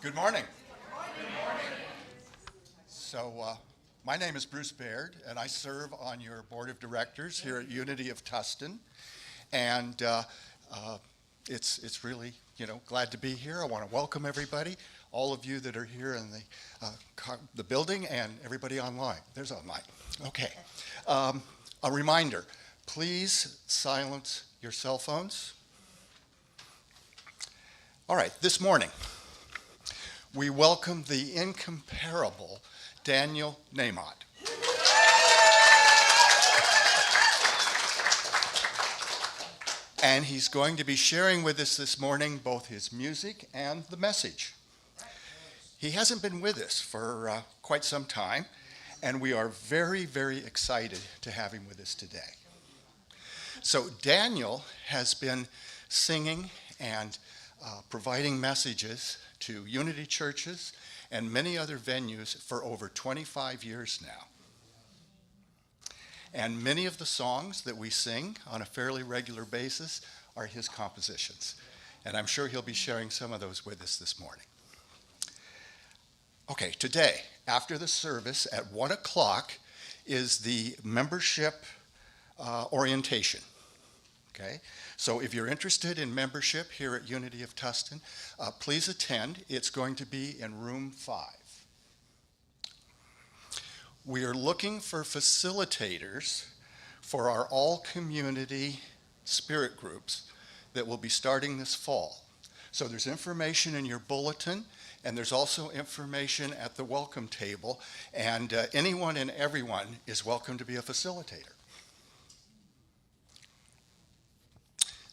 Good morning. So, my name is Bruce Baird, and I serve on your board of directors here at Unity of Tustin. And it's really, glad to be here. I want to welcome everybody, all of you that are here in the building, and everybody online. There's online. Okay. A reminder: please silence your cell phones. All right. This morning, we welcome the incomparable Daniel Nahmod. And he's going to be sharing with us this morning both his music and the message. He hasn't been with us for quite some time, and we are very, very excited to have him with us today. So Daniel has been singing and providing messages to Unity churches and many other venues for over 25 years now. And many of the songs that we sing on a fairly regular basis are his compositions. And I'm sure he'll be sharing some of those with us this morning. Okay, today, after the service at 1 o'clock is the membership orientation. Okay, so if you're interested in membership here at Unity of Tustin, please attend. It's going to be in room 5. We are looking for facilitators for our all-community spirit groups that will be starting this fall. So there's information in your bulletin, and there's also information at the welcome table, and anyone and everyone is welcome to be a facilitator.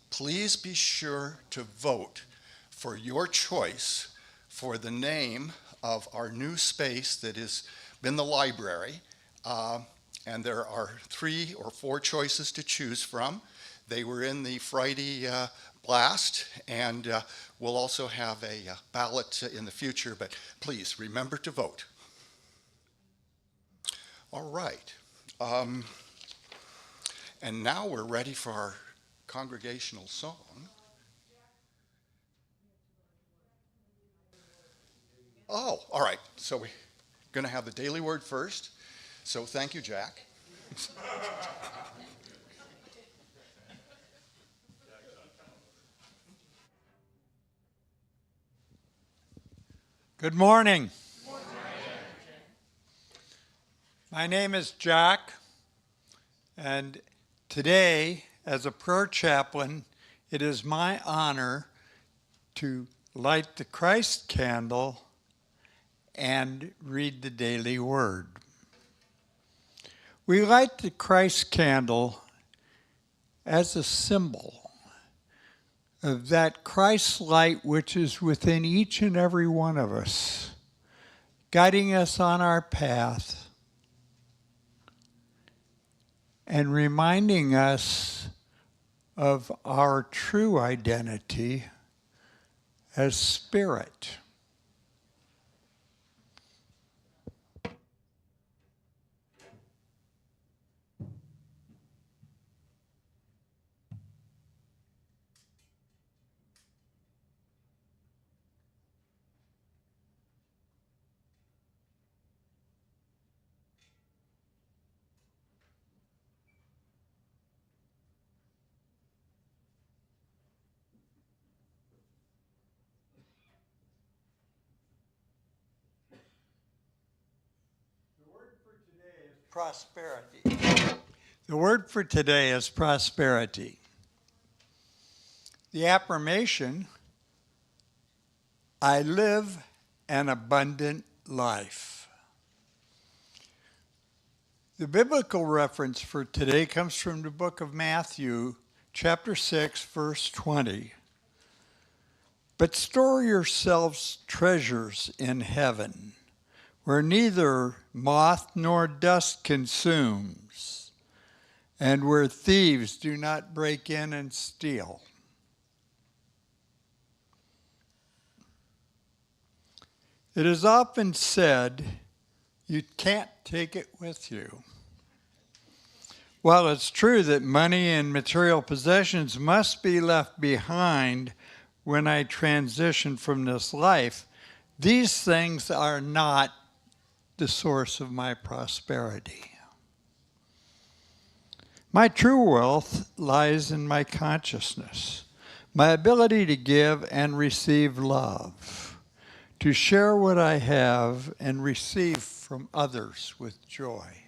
Please be sure to vote for your choice for the name of our new space that has been the library. And there are 3 or 4 choices to choose from. They were in the Friday blast, and we'll also have a ballot in the future, but please remember to vote. All right. And now we're ready for our congregational song. Oh, all right. So we're going to have the daily word first. So thank you, Jack. Good morning. Good morning. My name is Jack, and today, as a prayer chaplain, it is my honor to light the Christ candle and read the daily word. We light the Christ candle as a symbol of that Christ light which is within each and every one of us, guiding us on our path and reminding us of our true identity as spirit. Prosperity. The word for today is prosperity. The affirmation: I live an abundant life. The biblical reference for today comes from the book of Matthew, chapter 6, verse 20. But store yourselves treasures in heaven, where neither moth nor dust consumes, and where thieves do not break in and steal. It is often said, you can't take it with you. While it's true that money and material possessions must be left behind when I transition from this life, These things are not the source of my prosperity. My true wealth lies in my consciousness, my ability to give and receive love, to share what I have and receive from others with joy.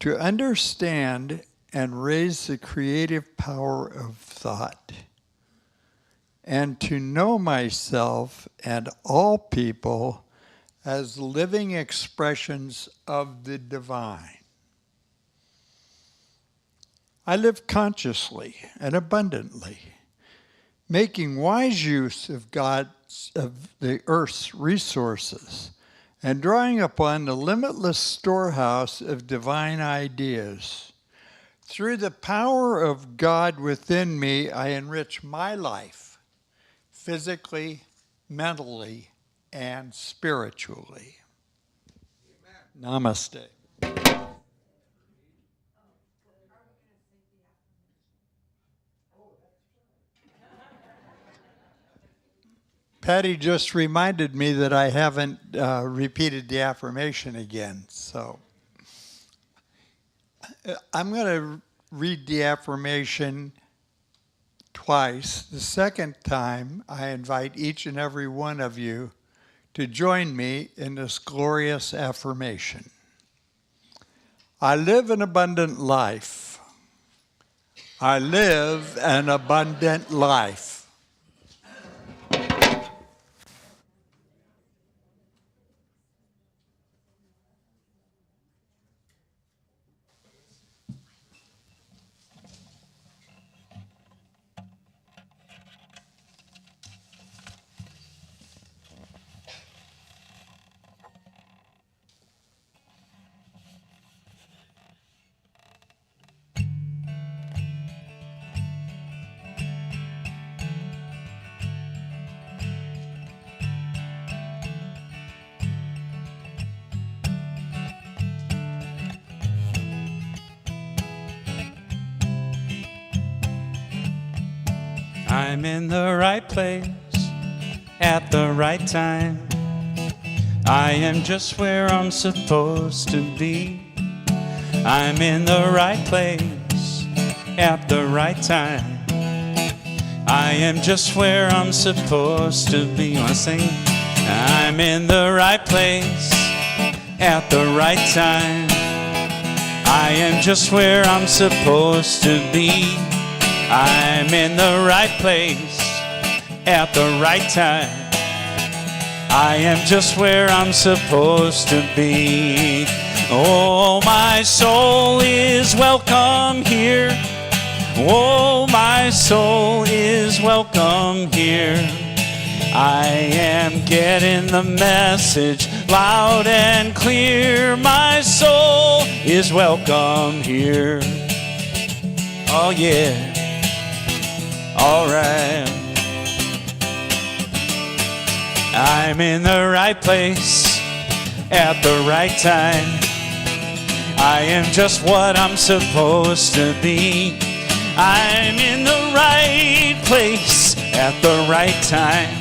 To understand and raise the creative power of thought, and to know myself and all people as living expressions of the divine. I live consciously and abundantly, making wise use of the earth's resources, and drawing upon the limitless storehouse of divine ideas. Through the power of God within me, I enrich my life, physically, mentally, and spiritually. Amen. Namaste. Patty just reminded me that I haven't repeated the affirmation again. So I'm going to read the affirmation twice. The second time, I invite each and every one of you to join me in this glorious affirmation. I live an abundant life. I live an abundant life. I'm in the right place at the right time. I am just where I'm supposed to be. I'm in the right place at the right time. I am just where I'm supposed to be. You wanna sing? I'm in the right place at the right time. I am just where I'm supposed to be. I'm in the right place at the right time. I am just where I'm supposed to be. Oh, my soul is welcome here. Oh, my soul is welcome here. I am getting the message loud and clear. My soul is welcome here. Oh, yeah. All right. I'm in the right place at the right time. I am just what I'm supposed to be. I'm in the right place at the right time.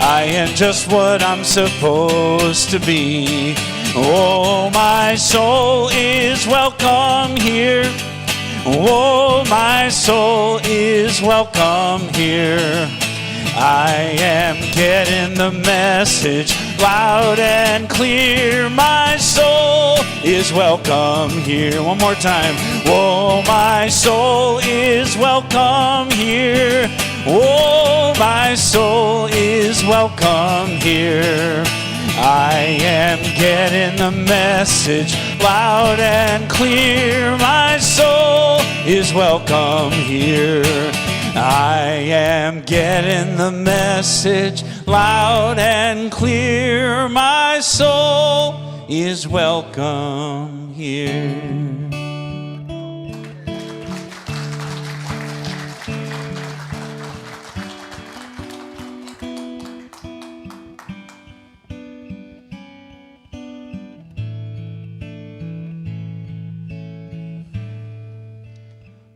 I am just what I'm supposed to be. Oh, my soul is welcome here. Oh, my soul is welcome here. I am getting the message loud and clear. My soul is welcome here. One more time. Oh, my soul is welcome here. Oh, my soul is welcome here. I am getting the message loud and clear. My soul is welcome here. I am getting the message loud and clear. My soul is welcome here.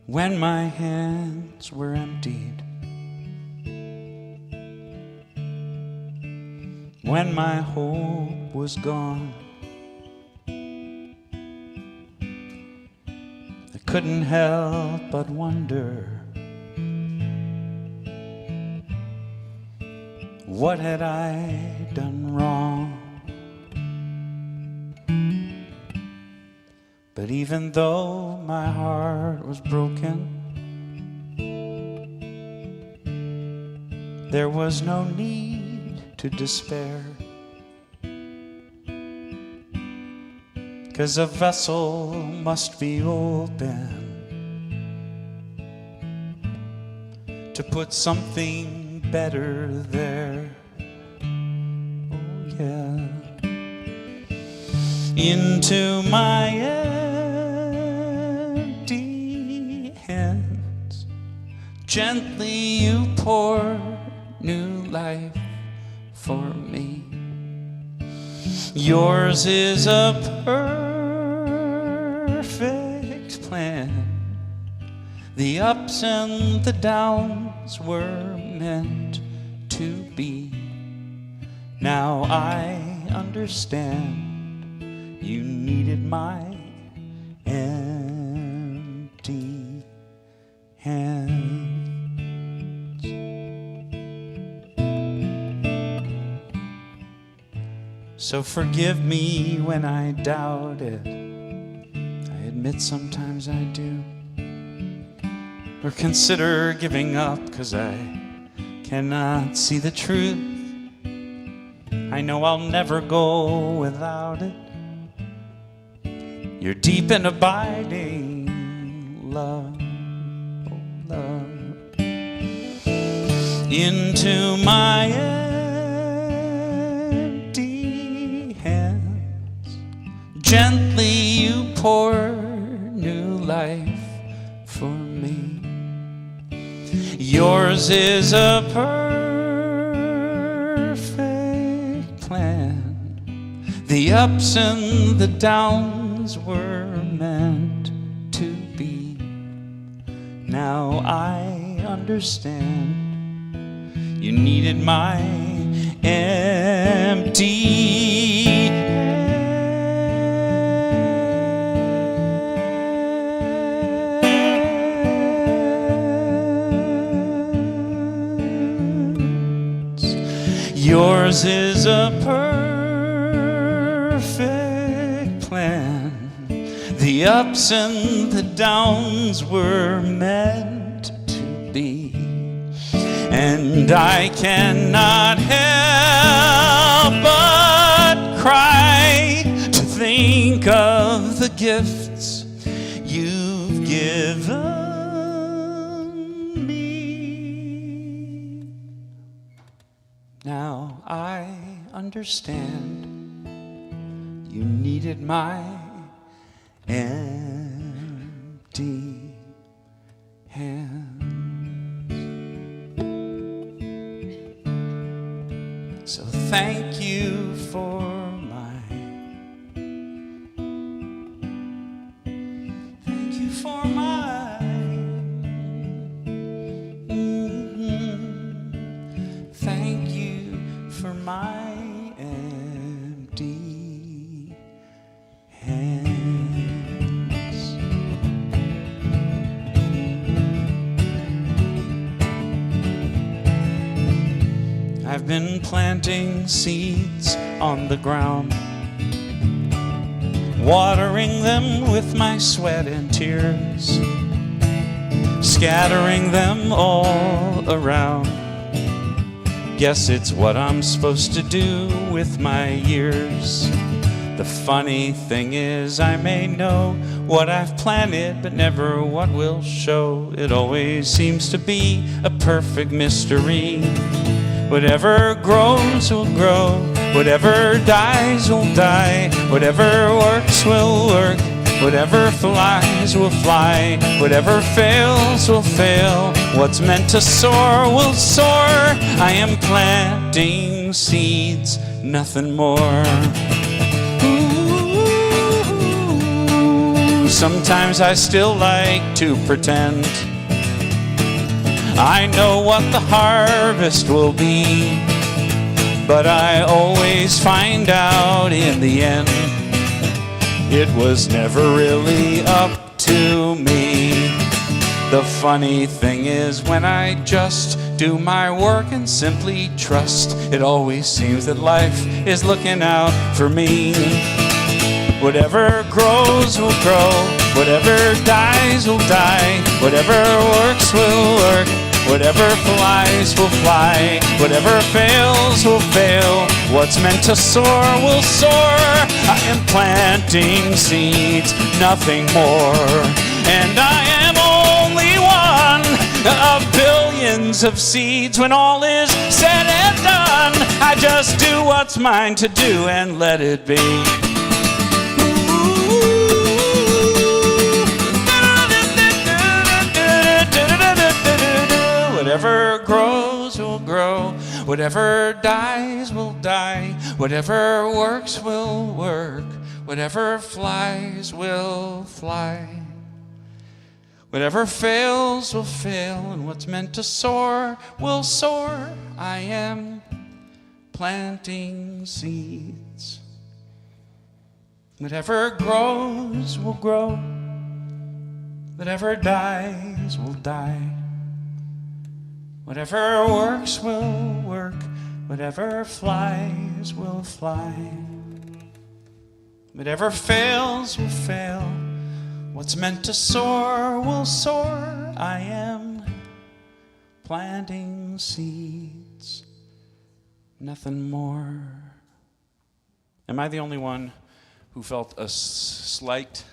When my hands were emptied, when my hope was gone. I couldn't help but wonder, what had I done wrong? But even though my heart was broken, there was no need to despair, 'cause a vessel must be open to put something better there. Oh yeah. Into my empty hands, gently you pour new life for me. Yours is a perfect plan. The ups and the downs were meant to be. Now I understand, you needed my empty hands. So forgive me when I doubt it. I admit sometimes I do. Or consider giving up 'cause I cannot see the truth. I know I'll never go without it. Your deep and abiding love, oh love. Into my empty hands, gently you pour new life for me. Yours is a perfect plan. The ups and the downs were meant to be. Now I understand, you needed my empty hands. Yours is a perfect plan. The ups and the downs were meant to be. And I cannot help but cry to think of the gifts you've given me. Now I understand, you needed my empty hands. So thank you for thank you for my empty hands. I've been planting seeds on the ground, watering them with my sweat and tears, scattering them all around. Guess it's what I'm supposed to do with my years. The funny thing is, I may know what I've planted, but never what will show. It always seems to be a perfect mystery. Whatever grows will grow, whatever dies will die, whatever works will work, whatever flies will fly, whatever fails will fail. What's meant to soar will soar. I am planting seeds, nothing more. Ooh, sometimes I still like to pretend I know what the harvest will be. but I always find out in the end it was never really up to me. The funny thing is when I just do my work and simply trust, it always seems that life is looking out for me. Whatever grows will grow, whatever dies will die, whatever works will work, whatever flies will fly, whatever fails will fail, what's meant to soar will soar. I am planting seeds, nothing more, and I am only one of billions of seeds. When all is said and done, I just do what's mine to do and let it be. Whatever grows will grow, whatever dies will die, whatever works will work, whatever flies will fly, whatever fails will fail, and what's meant to soar will soar. I am planting seeds. Whatever grows will grow, whatever dies will die. Whatever works will work, whatever flies will fly. Whatever fails will fail, what's meant to soar will soar. I am planting seeds, nothing more. Am I the only one who felt a slight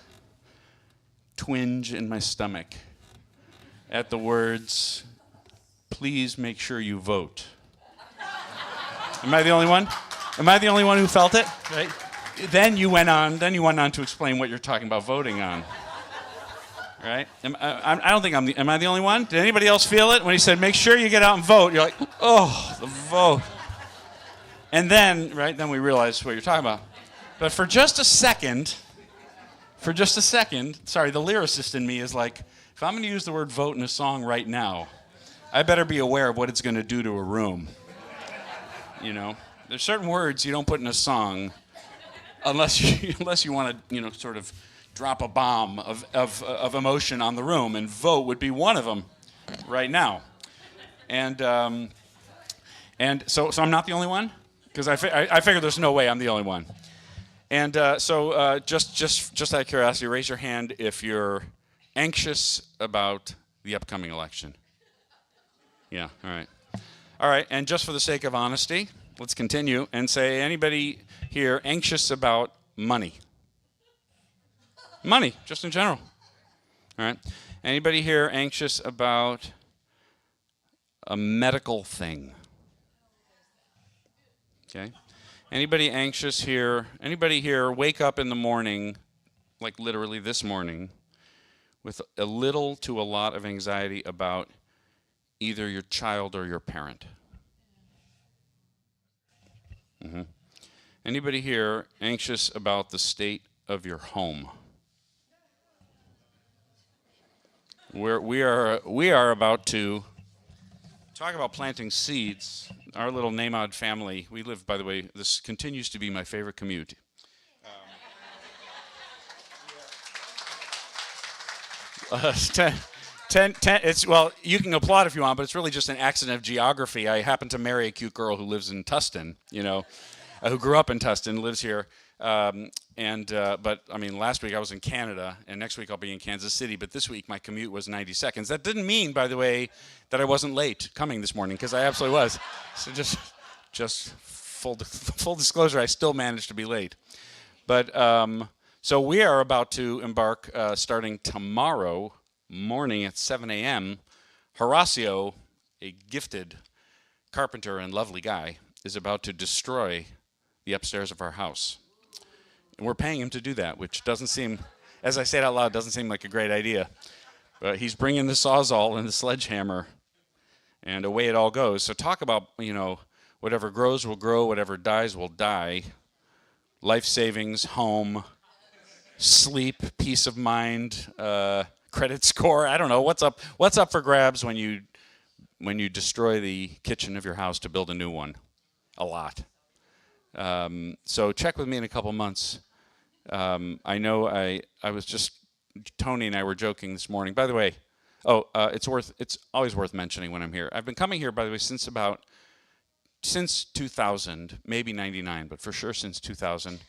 twinge in my stomach at the words, "Please make sure you vote"? Am I the only one? Am I the only one who felt it? Right? Then you went on to explain what you're talking about voting on. Right? I don't think am I the only one? Did anybody else feel it when he said, "Make sure you get out and vote"? You're like, "Oh, the vote." And then we realized what you're talking about. But for just a second, sorry, the lyricist in me is like, if I'm going to use the word vote in a song right now, I better be aware of what it's going to do to a room. You know, there's certain words you don't put in a song unless you want to, sort of drop a bomb of emotion on the room, and vote would be one of them right now. And so I'm not the only one, because I figure there's no way I'm the only one. And so just out of curiosity, raise your hand if you're anxious about the upcoming election. Yeah, all right. All right, and just for the sake of honesty, let's continue and say, anybody here anxious about money? Money, just in general. All right. Anybody here anxious about a medical thing? Okay. Anybody anxious here? Anybody here wake up in the morning, like literally this morning, with a little to a lot of anxiety about either your child or your parent? Mm-hmm. Anybody here anxious about the state of your home? We are about to talk about planting seeds. Our little Nahmod family, we live, by the way, this continues to be my favorite commute. Well, you can applaud if you want, but it's really just an accident of geography. I happen to marry a cute girl who lives in Tustin, who grew up in Tustin, lives here. But I mean, last week I was in Canada, and next week I'll be in Kansas City. But this week my commute was 90 seconds. That didn't mean, by the way, that I wasn't late coming this morning, because I absolutely was. So just full disclosure, I still managed to be late. But so we are about to embark, starting tomorrow morning at 7 a.m. Horacio, a gifted carpenter and lovely guy, is about to destroy the upstairs of our house. And we're paying him to do that, which doesn't seem, as I say it out loud, doesn't seem like a great idea. But he's bringing the Sawzall and the sledgehammer, and away it all goes. So talk about, whatever grows will grow, whatever dies will die. Life savings, home, sleep, peace of mind, credit score. I don't know. What's up for grabs when you destroy the kitchen of your house to build a new one? a lot. So check with me in a couple months. I know I was just, Tony and I were joking this morning. By the way, it's always worth mentioning when I'm here. I've been coming here, by the way, since 2000, maybe 99, but for sure since 2000.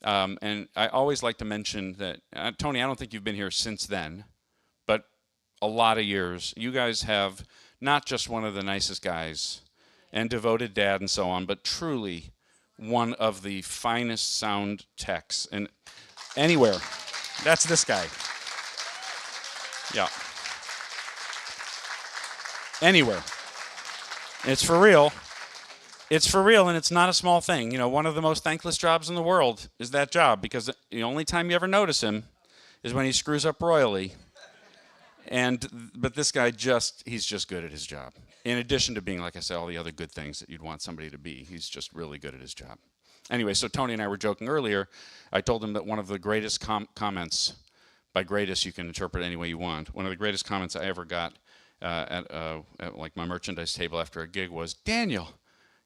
And I always like to mention that, Tony, I don't think you've been here since then, but a lot of years. You guys have not just one of the nicest guys and devoted dad and so on, but truly one of the finest sound techs and anywhere. That's this guy. Yeah. Anywhere. It's for real. It's for real, and it's not a small thing. You know, one of the most thankless jobs in the world is that job, because the only time you ever notice him is when he screws up royally. But this guy he's just good at his job. In addition to being, like I said, all the other good things that you'd want somebody to be, he's just really good at his job. Anyway, so Tony and I were joking earlier. I told him that one of the greatest comments, by greatest you can interpret any way you want, one of the greatest comments I ever got at like my merchandise table after a gig was, "Daniel,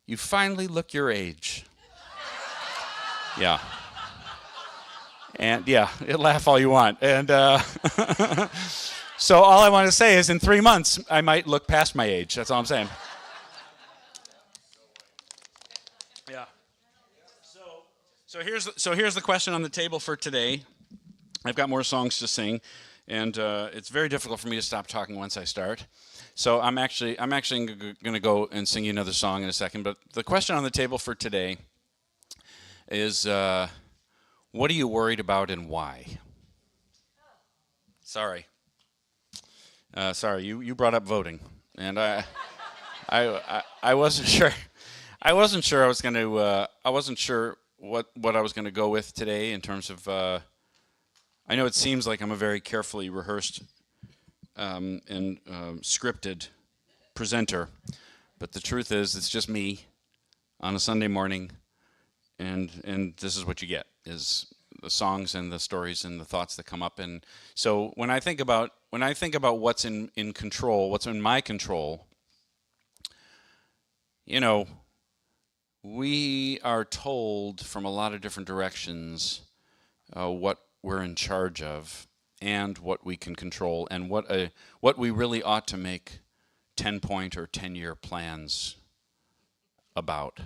you finally look your age." Yeah. And yeah, laugh all you want. And so all I want to say is in 3 months, I might look past my age. That's all I'm saying. Yeah. So here's the question on the table for today. I've got more songs to sing, and it's very difficult for me to stop talking once I start. So I'm actually going to go and sing you another song in a second. But the question on the table for today is, what are you worried about and why? Sorry. Sorry, you brought up voting, and I wasn't sure. I wasn't sure I wasn't sure what I was gonna go with today in terms of. I know it seems like I'm a very carefully rehearsed and scripted presenter, but the truth is, it's just me on a Sunday morning, and this is what you get: is the songs and the stories and the thoughts that come up. And so when I think about what's in control, what's in my control, you know, we are told from a lot of different directions what we're in charge of and what we can control and what we really ought to make 10-point or 10-year plans about.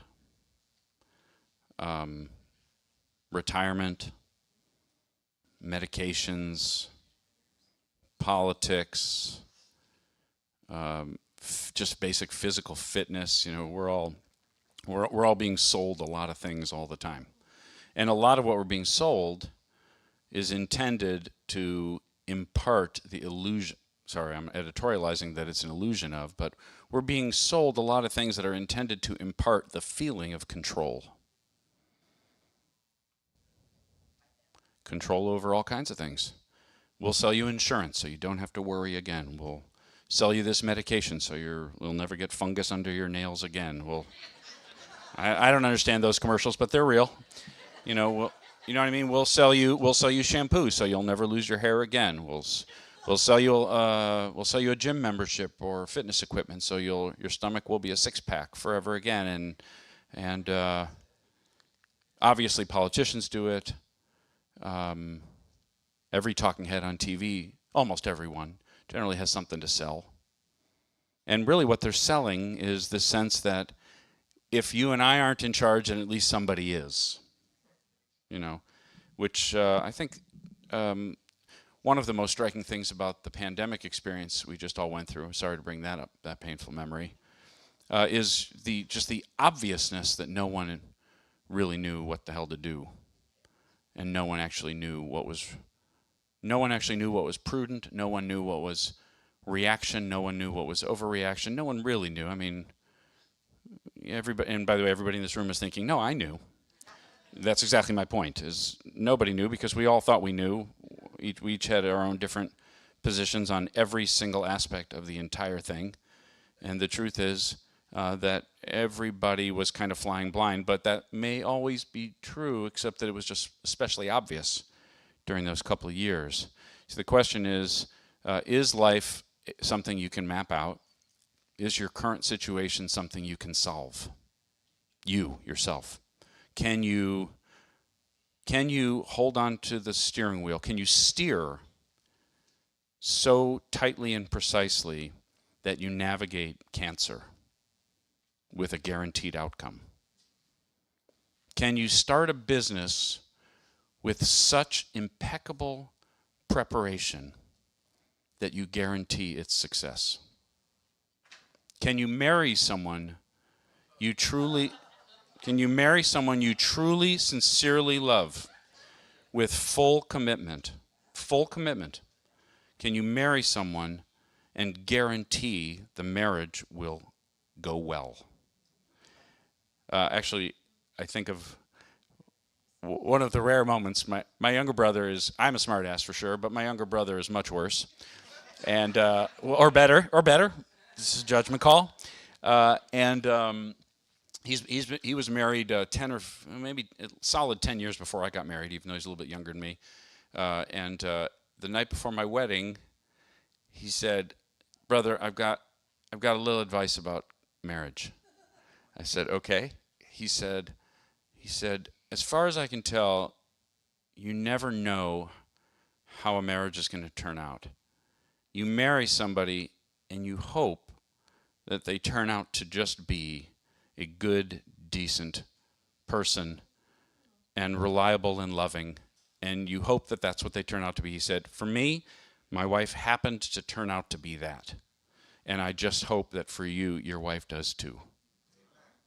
Retirement, medications, politics, just basic physical fitness. You know, we're all being sold a lot of things all the time, and a lot of what we're being sold is intended to impart the illusion. Sorry, I'm editorializing that it's an illusion of, but we're being sold a lot of things that are intended to impart the feeling of control. Control over all kinds of things. We'll sell you insurance so you don't have to worry again. We'll sell you this medication so you'll never get fungus under your nails again. I don't understand those commercials, but they're real. You know, you know what I mean? We'll sell you shampoo so you'll never lose your hair again. We'll sell you a gym membership or fitness equipment so your stomach will be a six-pack forever again. And obviously politicians do it. Every talking head on TV, almost everyone, generally has something to sell. And really what they're selling is the sense that if you and I aren't in charge, then at least somebody is. You know, which I think one of the most striking things about the pandemic experience we just all went through, sorry to bring that up, that painful memory, is just the obviousness that no one really knew what the hell to do. And no one actually knew what was prudent. No one knew what was reaction. No one knew what was overreaction. No one really knew. I mean, everybody. And by the way, everybody in this room is thinking, "No, I knew." That's exactly my point. Is nobody knew because we all thought we knew. We each had our own different positions on every single aspect of the entire thing. And the truth is that everybody was kind of flying blind, but that may always be true, except that it was just especially obvious during those couple of years. So the question is life something you can map out? Is your current situation something you can solve? You, yourself. Can you hold on to the steering wheel? Can you steer so tightly and precisely that you navigate cancer with a guaranteed outcome? Can you start a business with such impeccable preparation that you guarantee its success? Can you marry someone you truly sincerely love with full commitment? Full commitment. Can you marry someone and guarantee the marriage will go well? Actually, I think of one of the rare moments. My younger brother is, I'm a smart ass for sure, but my younger brother is much worse. And, or better. This is a judgment call. He was married 10 or maybe a solid 10 years before I got married, even though he's a little bit younger than me. The night before my wedding, he said, "Brother, I've got a little advice about marriage." I said, "Okay." He said, "As far as I can tell, you never know how a marriage is going to turn out. You marry somebody and you hope that they turn out to just be a good, decent person and reliable and loving, and you hope that that's what they turn out to be." He said, "For me, my wife happened to turn out to be that, and I just hope that for you, your wife does too."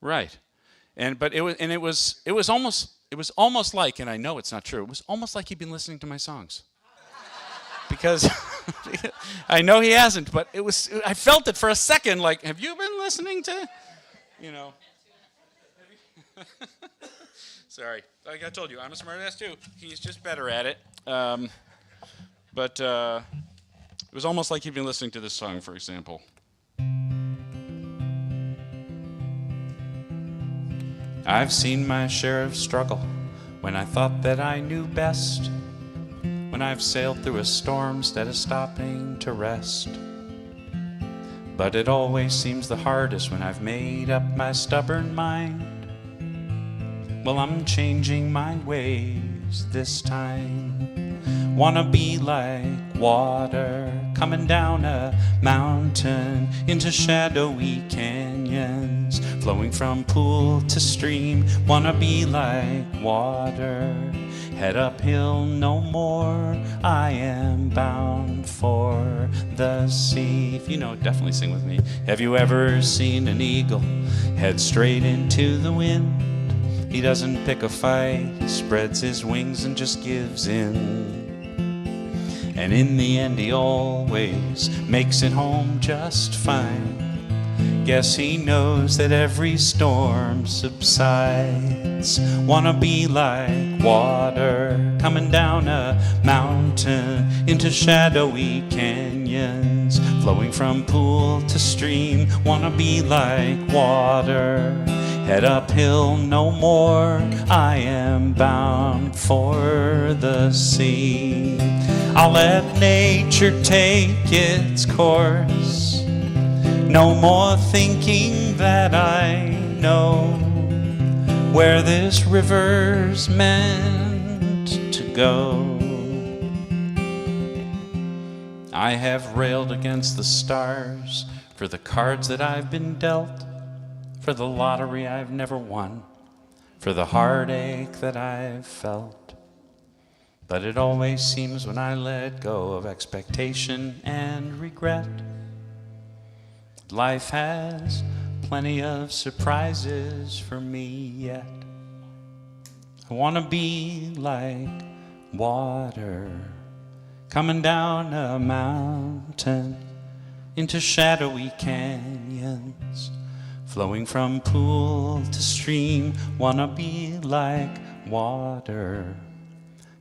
Right. But it was almost like, and I know it's not true, it was almost like he'd been listening to my songs. Because I know he hasn't, but I felt it for a second, like, have you been listening to, Sorry. Like I told you, I'm a smart ass too. He's just better at it. But it was almost like he'd been listening to this song, for example. I've seen my share of struggle when I thought that I knew best, when I've sailed through a storm instead of stopping to rest. But it always seems the hardest when I've made up my stubborn mind. Well, I'm changing my ways this time. Wanna be like water coming down a mountain into shadowy canyons, flowing from pool to stream. Wanna be like water, head uphill no more. I am bound for the sea. If you know, definitely sing with me. Have you ever seen an eagle head straight into the wind? He doesn't pick a fight, he spreads his wings and just gives in. And in the end he always makes it home just fine. Guess he knows that every storm subsides. Wanna be like water coming down a mountain into shadowy canyons, flowing from pool to stream. Wanna be like water, head uphill no more. I am bound for the sea. I'll let nature take its course. No more thinking that I know where this river's meant to go. I have railed against the stars for the cards that I've been dealt, for the lottery I've never won, for the heartache that I've felt. But it always seems when I let go of expectation and regret, life has plenty of surprises for me yet. I wanna be like water coming down a mountain into shadowy canyons, flowing from pool to stream. Wanna be like water,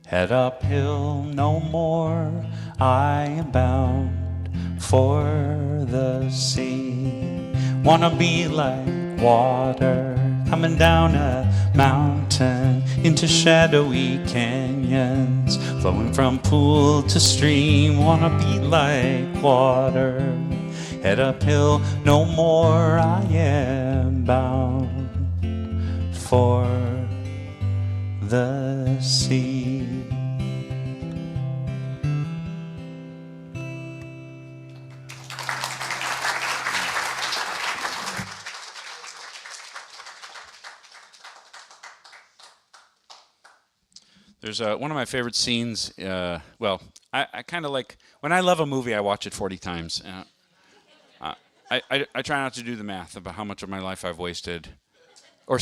head uphill no more. I am bound for the sea. Wanna be like water coming down a mountain into shadowy canyons, flowing from pool to stream. Wanna be like water, head uphill no more. I am bound There's one of my favorite scenes. I kind of like when I love a movie, I watch it 40 times. I try not to do the math about how much of my life I've wasted or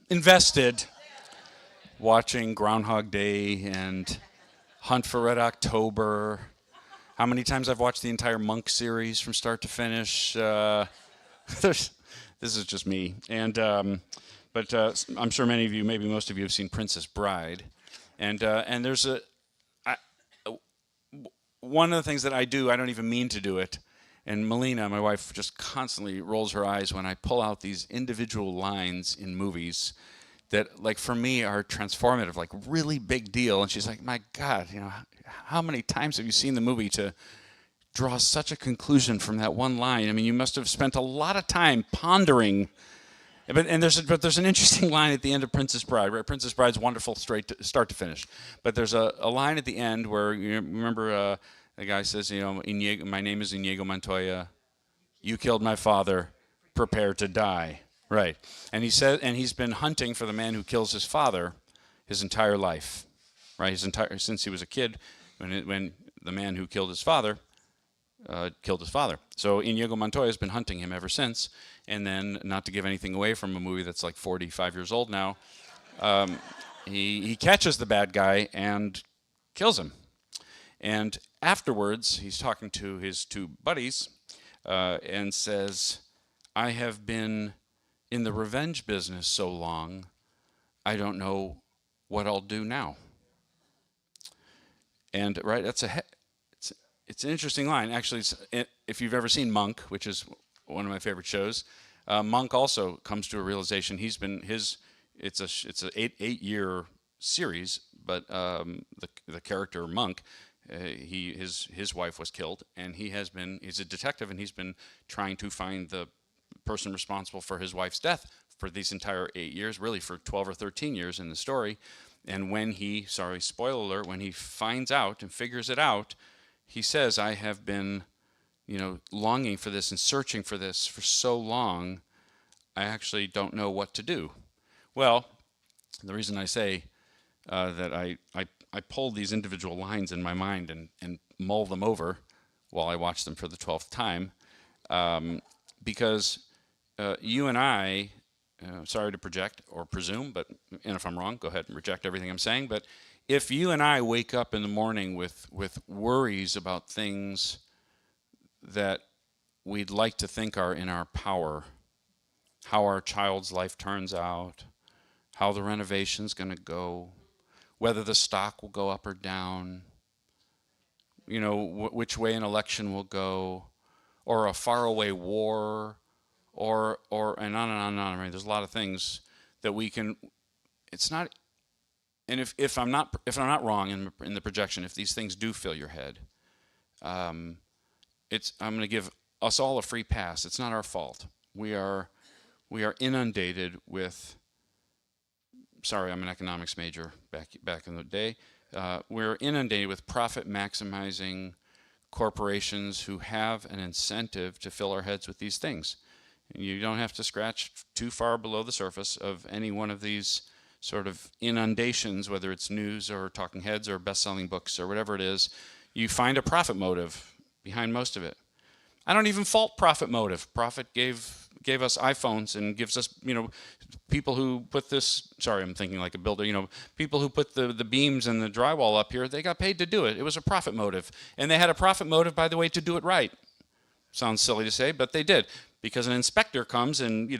invested watching Groundhog Day and Hunt for Red October. How many times I've watched the entire Monk series from start to finish. This is just me. But I'm sure many of you, maybe most of you, have seen Princess Bride. And there's one of the things that I do, I don't even mean to do it. And Melina, my wife, just constantly rolls her eyes when I pull out these individual lines in movies that, like, for me are transformative, like really big deal. And she's like, my God, how many times have you seen the movie to draw such a conclusion from that one line? I mean, you must have spent a lot of time pondering. But there's an interesting line at the end of Princess Bride, right? Princess Bride's wonderful start to finish. But there's a line at the end where, you remember, the guy says, my name is Inigo Montoya. You killed my father. Prepare to die. Right. And he said, and he's been hunting for the man who kills his father his entire life. Right. Since he was a kid, when the man who killed his father killed his father. So Inigo Montoya has been hunting him ever since. And then, not to give anything away from a movie that's like 45 years old now, he catches the bad guy and kills him. And afterwards, he's talking to his two buddies and says, I have been in the revenge business so long, I don't know what I'll do now. And, right, it's an interesting line. Actually, if you've ever seen Monk, which is one of my favorite shows, Monk also comes to a realization. It's a 8-year series, but the character Monk, his wife was killed, and he's a detective, and he's been trying to find the person responsible for his wife's death for these entire 8 years, really for 12 or 13 years in the story. And when spoiler alert, when he finds out and figures it out, he says, I have been, longing for this and searching for this for so long, I actually don't know what to do. Well, the reason I say that I pull these individual lines in my mind and mull them over while I watch them for the 12th time, because you and I, sorry to project or presume, and if I'm wrong, go ahead and reject everything I'm saying, but if you and I wake up in the morning with worries about things that we'd like to think are in our power, how our child's life turns out, how the renovation's going to go, whether the stock will go up or down, which way an election will go, or a faraway war, or and on and on and on. I mean, there's a lot of things that we can. It's not. And if I'm not wrong in the projection, if these things do fill your head, I'm going to give us all a free pass. It's not our fault. We are inundated with. Sorry, I'm an economics major back in the day. We're inundated with profit maximizing corporations who have an incentive to fill our heads with these things. And you don't have to scratch too far below the surface of any one of these sort of inundations, whether it's news or talking heads or best-selling books or whatever it is. You find a profit motive behind most of it. I don't even fault profit motive. Profit gave us iPhones and gives us, people who put this, sorry, I'm thinking like a builder, people who put the beams and the drywall up here, they got paid to do it. It was a profit motive. And they had a profit motive, by the way, to do it right. Sounds silly to say, but they did. Because an inspector comes and,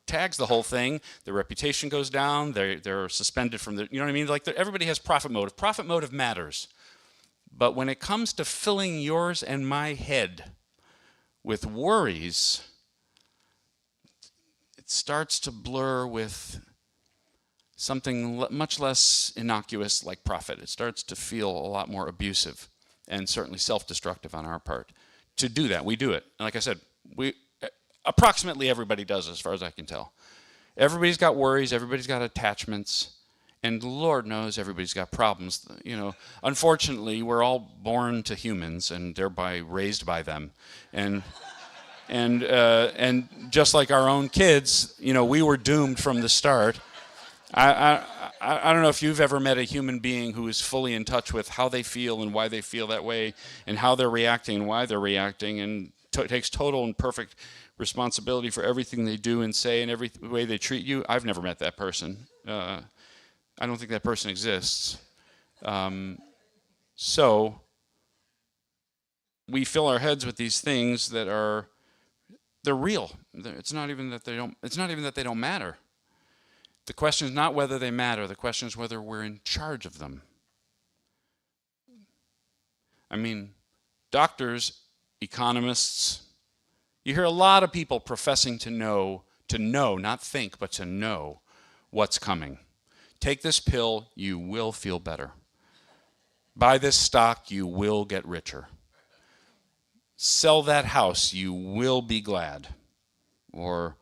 tags the whole thing, their reputation goes down, they're suspended from the, you know what I mean? Like everybody has profit motive. Profit motive matters. But when it comes to filling yours and my head with worries, it starts to blur with something much less innocuous like profit. It starts to feel a lot more abusive and certainly self-destructive on our part. To do that, we do it. And like I said, approximately everybody does, as far as I can tell. Everybody's got worries, everybody's got attachments, and Lord knows everybody's got problems. Unfortunately, we're all born to humans and thereby raised by them. And just like our own kids, we were doomed from the start. I don't know if you've ever met a human being who is fully in touch with how they feel and why they feel that way and how they're reacting and why they're reacting and takes total and perfect responsibility for everything they do and say and every way they treat you. I've never met that person. I don't think that person exists. So we fill our heads with these things that they're real. It's not even that they don't matter. The question is not whether they matter. The question is whether we're in charge of them. I mean, doctors, economists, you hear a lot of people professing to know, not think, but to know what's coming. Take this pill, you will feel better. Buy this stock, you will get richer. Sell that house, you will be glad. Or,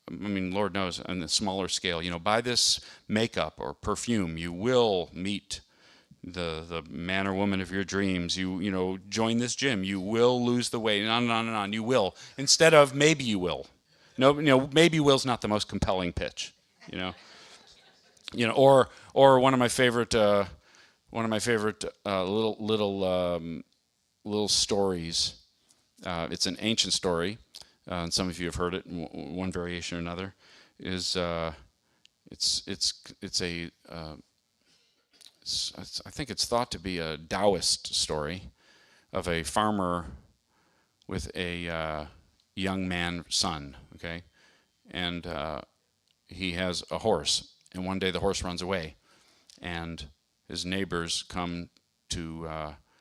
Lord knows, on the smaller scale, buy this makeup or perfume, you will meet the man or woman of your dreams. Join this gym, you will lose the weight, and on and on and on. You will, instead of maybe you will. No, maybe you will's not the most compelling pitch. Or one of my favorite little stories. It's an ancient story. And some of you have heard it in one variation or another, is I think it's thought to be a Taoist story of a farmer with a young man son, okay? And he has a horse, and one day the horse runs away, and his neighbors come to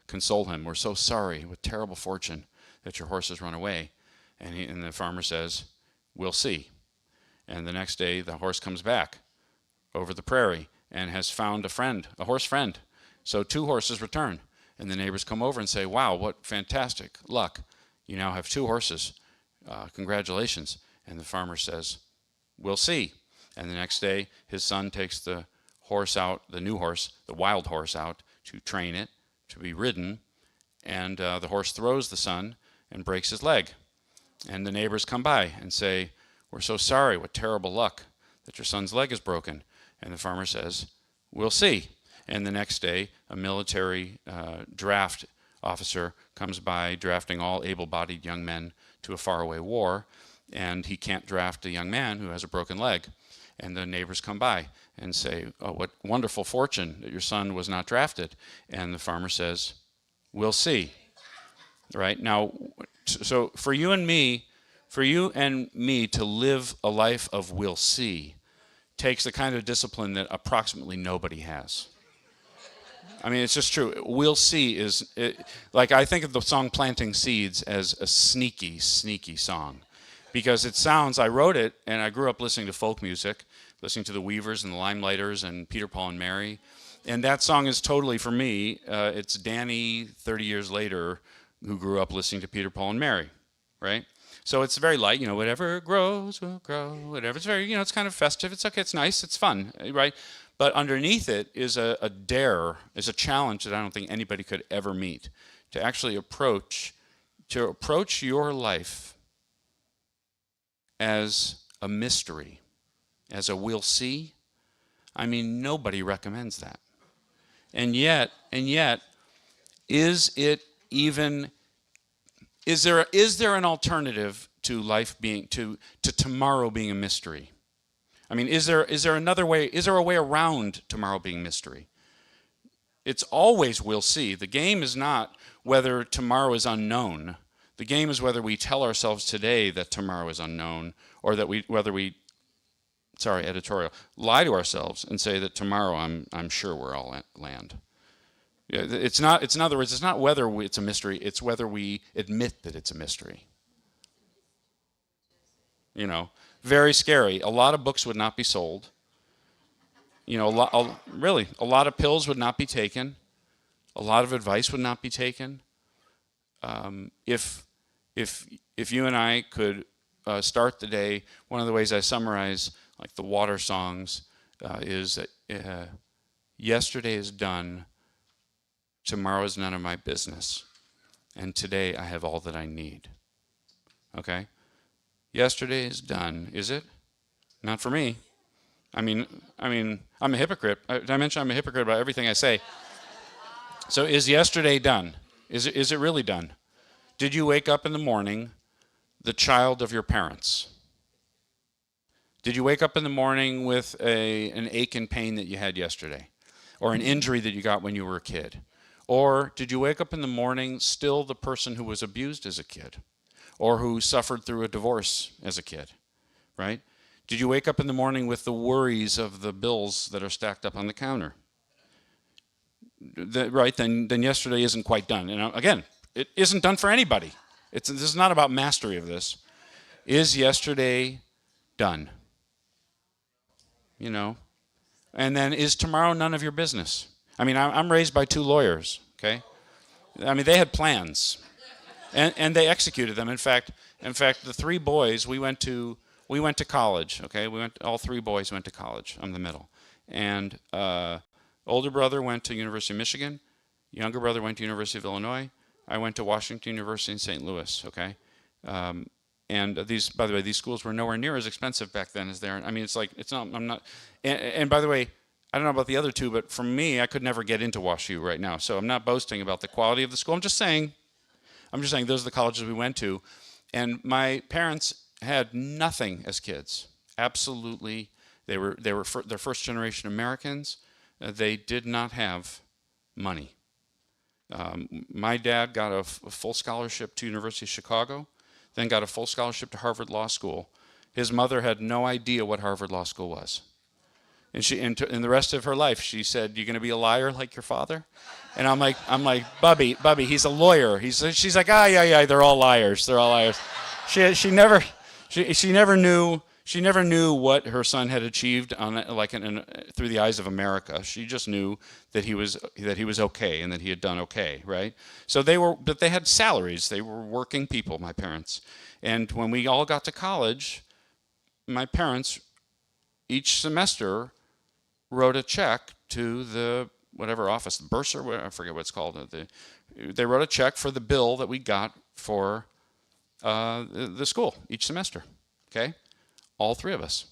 console him. We're so sorry, with terrible fortune, that your horse has run away. And the farmer says, we'll see. And the next day, the horse comes back over the prairie and has found a horse friend. So 2 horses return. And the neighbors come over and say, wow, what fantastic luck. You now have 2 horses. Congratulations. And the farmer says, we'll see. And the next day, his son takes the horse out, the new horse, the wild horse out, to train it, to be ridden. And the horse throws the son and breaks his leg. And the neighbors come by and say, we're so sorry, what terrible luck that your son's leg is broken. And the farmer says, we'll see. And the next day, a military draft officer comes by drafting all able-bodied young men to a faraway war, and he can't draft a young man who has a broken leg. And the neighbors come by and say, oh, what wonderful fortune that your son was not drafted. And the farmer says, we'll see. Right? Now, so for you and me to live a life of we'll see takes the kind of discipline that approximately nobody has. I mean, it's just true. We'll see I think of the song Planting Seeds as a sneaky, sneaky song. Because I wrote it, and I grew up listening to folk music, listening to the Weavers and the Limelighters and Peter, Paul, and Mary. And that song is totally, for me, it's Danny 30 years later who grew up listening to Peter, Paul, and Mary, right? So it's very light, whatever grows will grow, whatever. It's very, it's kind of festive. It's okay, it's nice, it's fun, right? But underneath it is a dare, is a challenge that I don't think anybody could ever meet, to actually approach your life as a mystery, as a we'll see. I mean, nobody recommends that. And yet, is there an alternative to life being to tomorrow being a mystery? I mean, is there another way? Is there a way around tomorrow being mystery? It's always we'll see. The game is not whether tomorrow is unknown. The game is whether we tell ourselves today that tomorrow is unknown, or that lie to ourselves and say that tomorrow I'm sure we're all land. It's not. In other words, it's not whether it's a mystery. It's whether we admit that it's a mystery. Very scary. A lot of books would not be sold. A lot of pills would not be taken. A lot of advice would not be taken. If you and I could start the day, one of the ways I summarize like the water songs is that yesterday is done. Tomorrow is none of my business. And today I have all that I need. Okay? Yesterday is done, is it? Not for me. I'm a hypocrite. Did I mention I'm a hypocrite about everything I say? So is yesterday done? Is it really done? Did you wake up in the morning the child of your parents? Did you wake up in the morning with an ache and pain that you had yesterday? Or an injury that you got when you were a kid? Or did you wake up in the morning still the person who was abused as a kid? Or who suffered through a divorce as a kid, right? Did you wake up in the morning with the worries of the bills that are stacked up on the counter? Right, then yesterday isn't quite done. And again, it isn't done for anybody. This is not about mastery of this. Is yesterday done? You know? And then is tomorrow none of your business? I mean, I'm raised by 2 lawyers, okay? I mean, they had plans. And they executed them. In fact, the 3 boys, we went to college, okay? All 3 boys went to college. I'm the middle. And older brother went to University of Michigan. Younger brother went to University of Illinois. I went to Washington University in St. Louis, okay? And by the way, these schools were nowhere near as expensive back then as they are. I mean, I'm not, and by the way, I don't know about the other 2, but for me, I could never get into WashU right now. So I'm not boasting about the quality of the school. I'm just saying those are the colleges we went to. And my parents had nothing as kids. Absolutely. They were they're first generation Americans. They did not have money. My dad got a full scholarship to University of Chicago, then got a full scholarship to Harvard Law School. His mother had no idea what Harvard Law School was. And in the rest of her life, she said, "You going to be a liar like your father?" And I'm like, Bubby, he's a lawyer. She's like, yeah, they're all liars. They're all liars. She never knew what her son had achieved through the eyes of America. She just knew that he was okay and that he had done okay, right? So but they had salaries. They were working people, my parents. And when we all got to college, my parents each semester wrote a check to the whatever office, the bursar, I forget what it's called. They wrote a check for the bill that we got for the school each semester, okay? All 3 of us.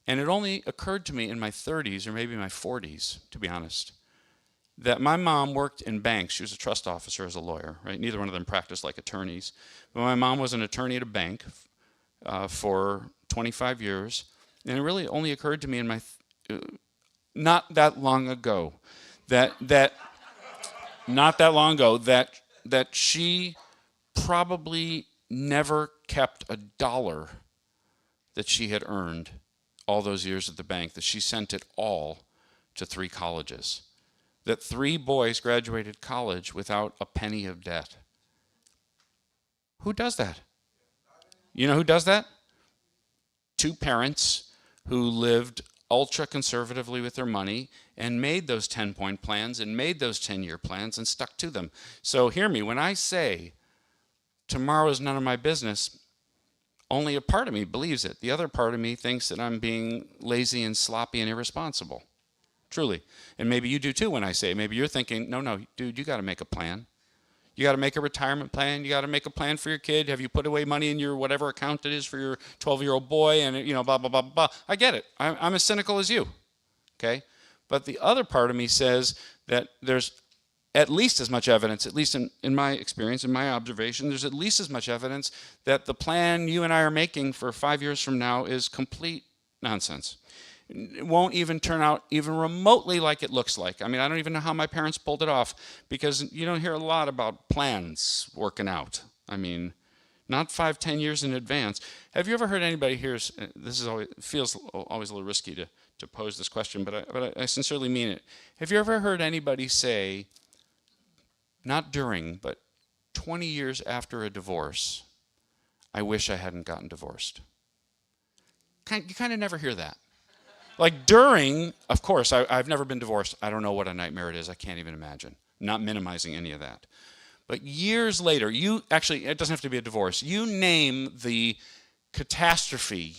And it only occurred to me in my 30s or maybe my 40s, to be honest, that my mom worked in banks. She was a trust officer as a lawyer, right? Neither one of them practiced like attorneys. But my mom was an attorney at a bank for 25 years. And it really only occurred to me in not that long ago that she probably never kept a dollar that she had earned all those years at the bank, that she sent it all to 3 colleges, that 3 boys graduated college without a penny of debt. Who does that? You know who does that? 2 parents who lived ultra conservatively with their money and made those 10-point plans and made those 10-year plans and stuck to them. So hear me, when I say tomorrow is none of my business, only a part of me believes it. The other part of me thinks that I'm being lazy and sloppy and irresponsible. Truly. And maybe you do too when I say it. Maybe you're thinking, no, dude, you got to make a plan. You got to make a retirement plan. You got to make a plan for your kid. Have you put away money in your whatever account it is for your 12-year-old boy? And, blah, blah, blah, blah. I get it. I'm as cynical as you. Okay? But the other part of me says that there's at least as much evidence, at least in my experience, in my observation, there's at least as much evidence that the plan you and I are making for 5 years from now is complete nonsense. It won't even turn out even remotely like it looks like. I mean, I don't even know how my parents pulled it off, because you don't hear a lot about plans working out. I mean, not 5-10 years in advance. Have you ever heard anybody here, this is feels always a little risky to pose this question, but I sincerely mean it. Have you ever heard anybody say, not during, but 20 years after a divorce, "I wish I hadn't gotten divorced"? You kind of never hear that. Like during, of course, I've never been divorced. I don't know what a nightmare it is. I can't even imagine. Not minimizing any of that. But years later, it doesn't have to be a divorce. You name the catastrophe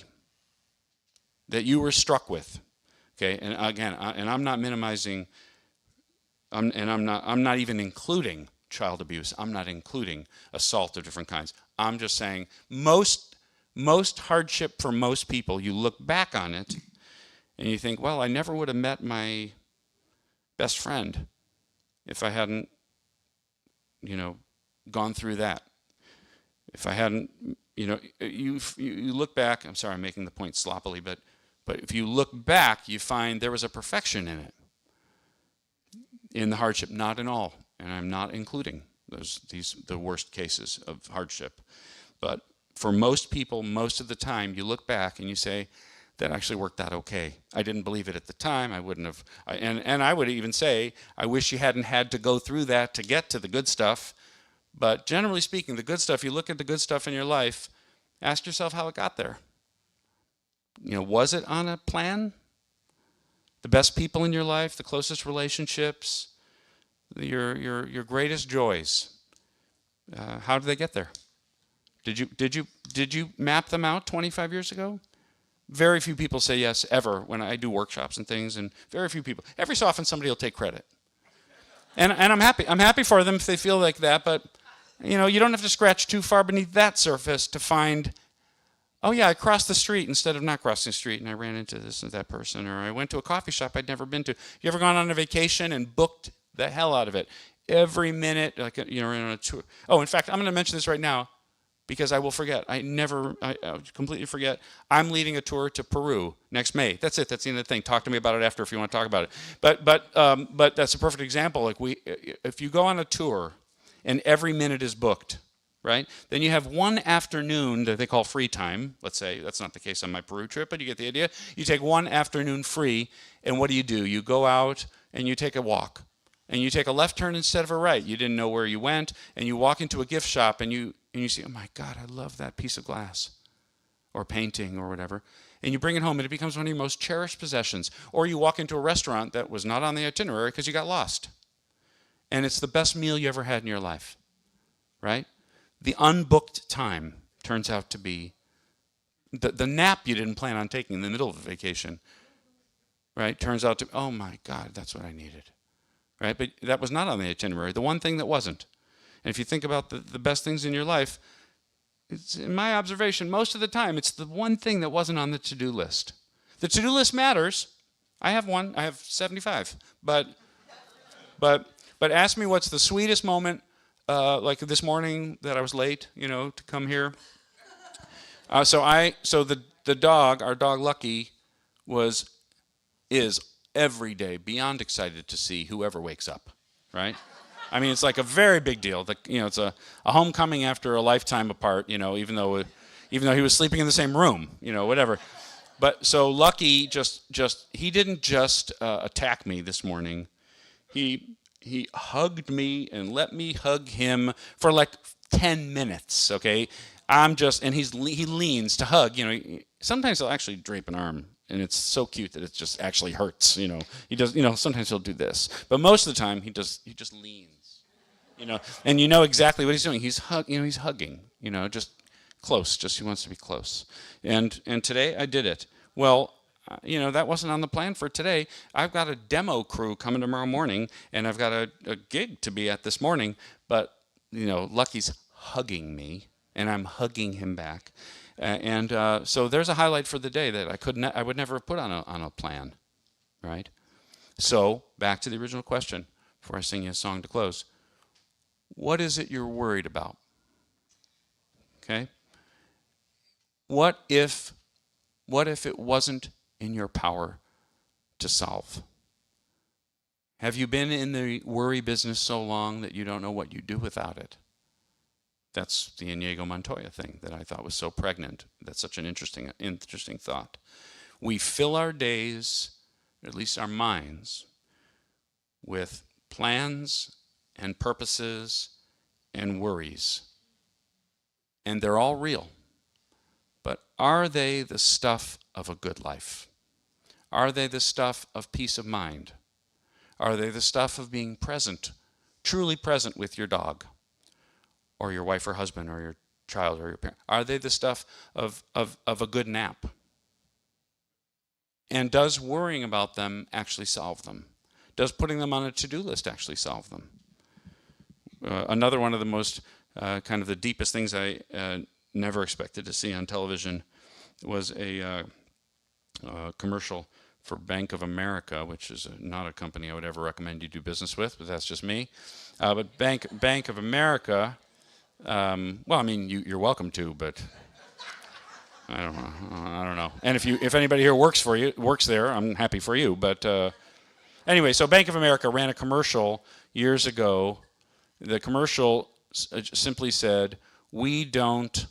that you were struck with. Okay, and again, I'm not minimizing, I'm not even including child abuse. I'm not including assault of different kinds. I'm just saying most hardship for most people, you look back on it And you think, well, I never would have met my best friend if I hadn't, gone through that. If I hadn't, you look back, I'm sorry, I'm making the point sloppily, but if you look back, you find there was a perfection in it, in the hardship, not in all, and I'm not including the worst cases of hardship. But for most people, most of the time, you look back and you say, that actually worked out okay. I didn't believe it at the time. I wouldn't have, and I would even say, I wish you hadn't had to go through that to get to the good stuff. But generally speaking, the good stuff, you look at the good stuff in your life, ask yourself how it got there. Was it on a plan? The best people in your life, the closest relationships, your greatest joys. How did they get there? Did you map them out 25 years ago? Very few people say yes ever when I do workshops and things, and very few people. Every so often somebody will take credit. And I'm happy. I'm happy for them if they feel like that, but you don't have to scratch too far beneath that surface to find, oh yeah, I crossed the street instead of not crossing the street, and I ran into this and that person, or I went to a coffee shop I'd never been to. You ever gone on a vacation and booked the hell out of it? Every minute, like on a tour. Oh, in fact, I'm going to mention this right now, because I will forget. I completely forget. I'm leading a tour to Peru next May. That's it. That's the end of the thing. Talk to me about it after if you want to talk about it. But that's a perfect example. Like if you go on a tour and every minute is booked, right? Then you have one afternoon that they call free time. Let's say that's not the case on my Peru trip, but you get the idea. You take one afternoon free, and what do? You go out and you take a walk. And you take a left turn instead of a right. You didn't know where you went, and you walk into a gift shop and you see, oh my God, I love that piece of glass or painting or whatever. And you bring it home and it becomes one of your most cherished possessions. Or you walk into a restaurant that was not on the itinerary because you got lost. And it's the best meal you ever had in your life, right? The unbooked time turns out to be the nap you didn't plan on taking in the middle of a vacation, right? Turns out to, oh my God, that's what I needed. Right? But that was not on the itinerary, the one thing that wasn't. And if you think about the best things in your life, it's, in my observation, most of the time, it's the one thing that wasn't on the to-do list. The to-do list matters. I have one. I have 75. But ask me what's the sweetest moment, like this morning that I was late, to come here. So the dog, our dog Lucky, is every day beyond excited to see whoever wakes up, right? I mean, it's like a very big deal. It's a homecoming after a lifetime apart, even though he was sleeping in the same room, whatever. But so Lucky he didn't just attack me this morning. He hugged me and let me hug him for like 10 minutes, okay? And he leans to hug, sometimes he'll actually drape an arm. And it's so cute that it just actually hurts, He does, sometimes he'll do this, but most of the time he just leans, and exactly what he's doing. He's hugging, just close. He wants to be close. And today I did it. Well, that wasn't on the plan for today. I've got a demo crew coming tomorrow morning, and I've got a gig to be at this morning. But Lucky's hugging me, and I'm hugging him back. So there's a highlight for the day that I would never have put on a plan, right? So back to the original question before I sing you a song to close. What is it you're worried about? Okay? What if it wasn't in your power to solve? Have you been in the worry business so long that you don't know what you do without it? That's the Inigo Montoya thing that I thought was so pregnant. That's such an interesting thought. We fill our days, or at least our minds, with plans and purposes and worries. And they're all real. But are they the stuff of a good life? Are they the stuff of peace of mind? Are they the stuff of being present, truly present with your dog? Or your wife or husband or your child or your parent? Are they the stuff of a good nap? And does worrying about them actually solve them? Does putting them on a to-do list actually solve them? Another one of the most kind of the deepest things I never expected to see on television was a commercial for Bank of America, which is not a company I would ever recommend you do business with, but that's just me. But Bank of America, well, I mean, you're welcome to, but I don't know. And if anybody here works there, I'm happy for you. But anyway, so Bank of America ran a commercial years ago. The commercial simply said, "We don't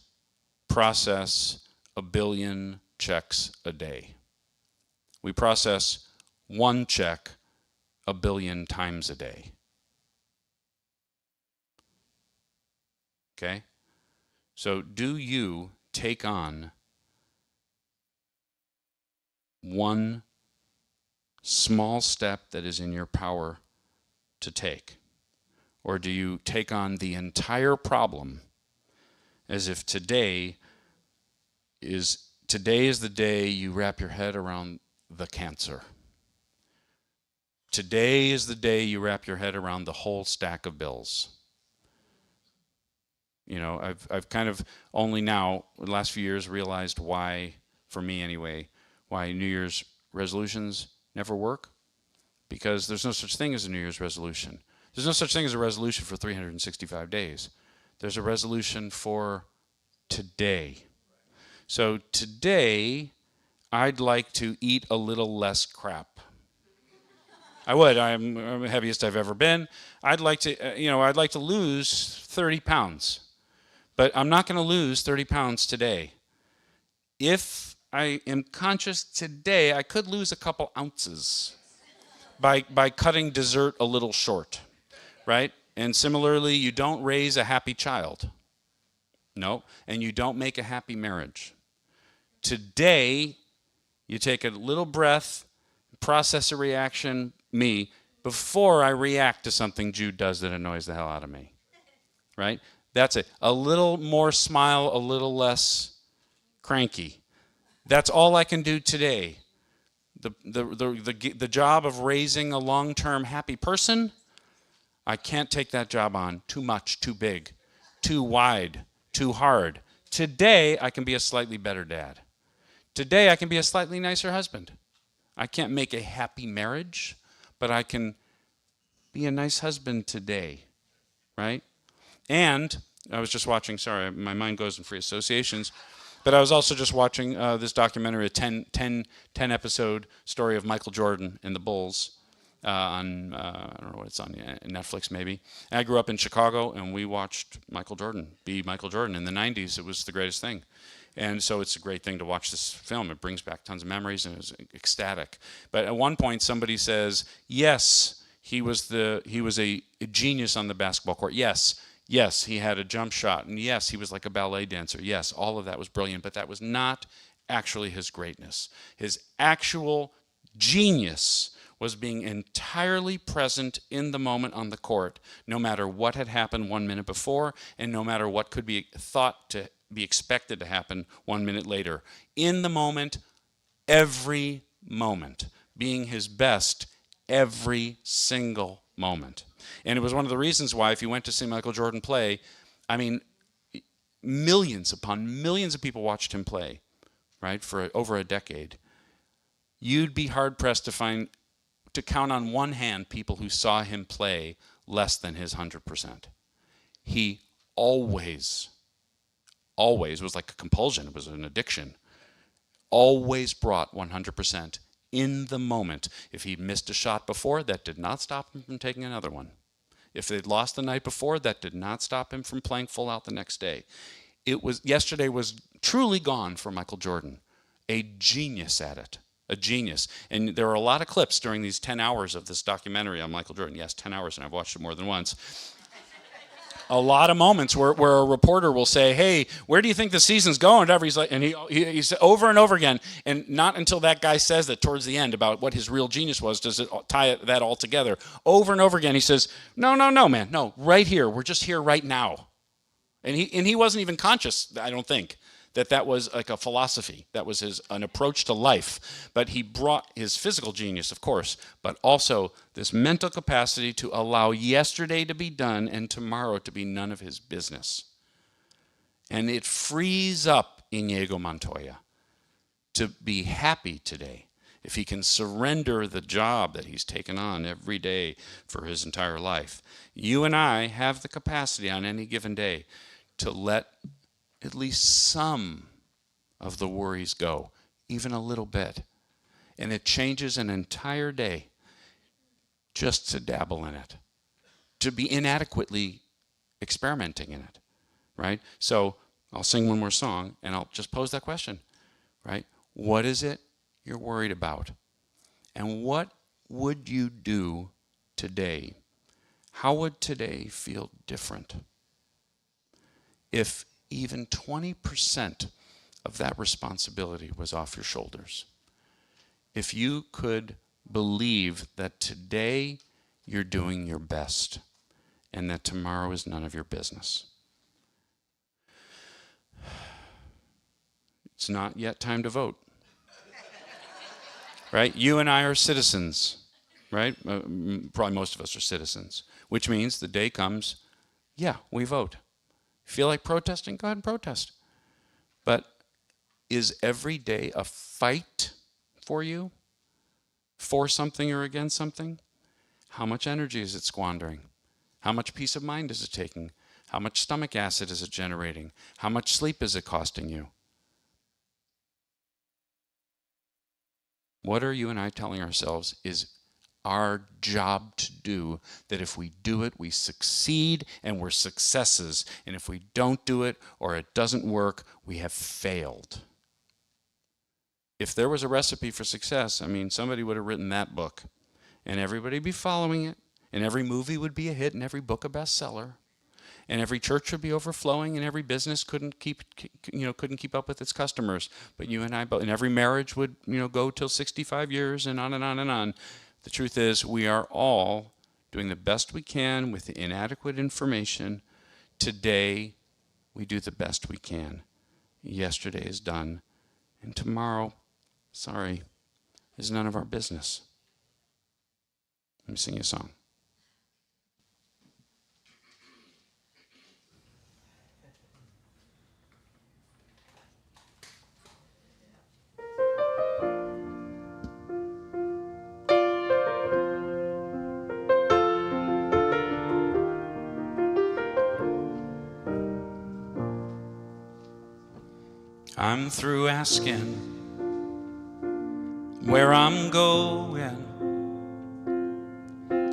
process 1 billion checks a day. We process 1 check 1 billion times a day." Okay? So do you take on one small step that is in your power to take? Or do you take on the entire problem as if today is the day you wrap your head around the cancer? Today is the day you wrap your head around the whole stack of bills. You know, I've kind of only now, the last few years, realized why, for me anyway, why New Year's resolutions never work. Because there's no such thing as a New Year's resolution. There's no such thing as a resolution for 365 days. There's a resolution for today. So today, I'd like to eat a little less crap. I would. I'm the heaviest I've ever been. I'd like to lose 30 pounds. But I'm not going to lose 30 pounds today. If I am conscious today, I could lose a couple ounces by cutting dessert a little short, right? And similarly, you don't raise a happy child. No. And you don't make a happy marriage. Today, you take a little breath, process a reaction, before I react to something Jude does that annoys the hell out of me, right? That's it. A little more smile, a little less cranky. That's all I can do today. The job of raising a long-term happy person, I can't take that job on. Too much, too big, too wide, too hard. Today, I can be a slightly better dad. Today, I can be a slightly nicer husband. I can't make a happy marriage, but I can be a nice husband today, right? And I was just watching, sorry, my mind goes in free associations, but I was also just watching this documentary, a 10 episode story of Michael Jordan and the Bulls on, I don't know what it's on, Netflix maybe. And I grew up in Chicago, and we watched Michael Jordan be Michael Jordan. In the 90s, it was the greatest thing. And so it's a great thing to watch this film. It brings back tons of memories, and it was ecstatic. But at one point, somebody says, yes, he was a genius on the basketball court. Yes, he had a jump shot. And yes, he was like a ballet dancer. Yes, all of that was brilliant. But that was not actually his greatness. His actual genius was being entirely present in the moment on the court, no matter what had happened 1 minute before, and no matter what could be thought to be expected to happen 1 minute later. In the moment, every moment, being his best every single moment. And it was one of the reasons why, if you went to see Michael Jordan play, I mean, millions upon millions of people watched him play, right, for over a decade. You'd be hard-pressed to count on one hand people who saw him play less than his 100%. He always was like a compulsion. It was an addiction. Always brought 100% in the moment. If he'd missed a shot before, that did not stop him from taking another one. If they'd lost the night before, that did not stop him from playing full out the next day. Yesterday was truly gone for Michael Jordan. A genius at it. A genius. And there are a lot of clips during these 10 hours of this documentary on Michael Jordan. Yes, 10 hours, and I've watched it more than once. A lot of moments where a reporter will say, "Hey, where do you think the season's going?" Whatever. He's like, and he's over and over again, and not until that guy says that towards the end about what his real genius was does it tie that all together. Over and over again, he says, "No, man, no, right here. We're just here right now," and he wasn't even conscious, I don't think, that was like a philosophy. That was an approach to life. But he brought his physical genius, of course, but also this mental capacity to allow yesterday to be done and tomorrow to be none of his business. And it frees up Inigo Montoya to be happy today. if he can surrender the job that he's taken on every day for his entire life, you and I have the capacity on any given day to let at least some of the worries go, even a little bit. And it changes an entire day just to dabble in it, to be inadequately experimenting in it, right? So I'll sing one more song and I'll just pose that question, right? What is it you're worried about? And what would you do today? How would today feel different if even 20% of that responsibility was off your shoulders? If you could believe that today you're doing your best and that tomorrow is none of your business. It's not yet time to vote. Right? You and I are citizens, right? Probably most of us are citizens, which means the day comes, yeah, we vote. Feel like protesting? Go ahead and protest. But is every day a fight for you? For something or against something? How much energy is it squandering? How much peace of mind is it taking? How much stomach acid is it generating? How much sleep is it costing you? What are you and I telling ourselves is our job to do, that if we do it, we succeed and we're successes, and if we don't do it or it doesn't work, we have failed? If there was a recipe for success, I mean, somebody would have written that book, and everybody would be following it, and every movie would be a hit, and every book a bestseller, and every church would be overflowing, and every business couldn't keep up with its customers. But you and I both, and every marriage would, go till 65 years, and on and on and on. The truth is, we are all doing the best we can with the inadequate information. Today, we do the best we can. Yesterday is done, and tomorrow, sorry, is none of our business. Let me sing you a song. I'm through asking where I'm going.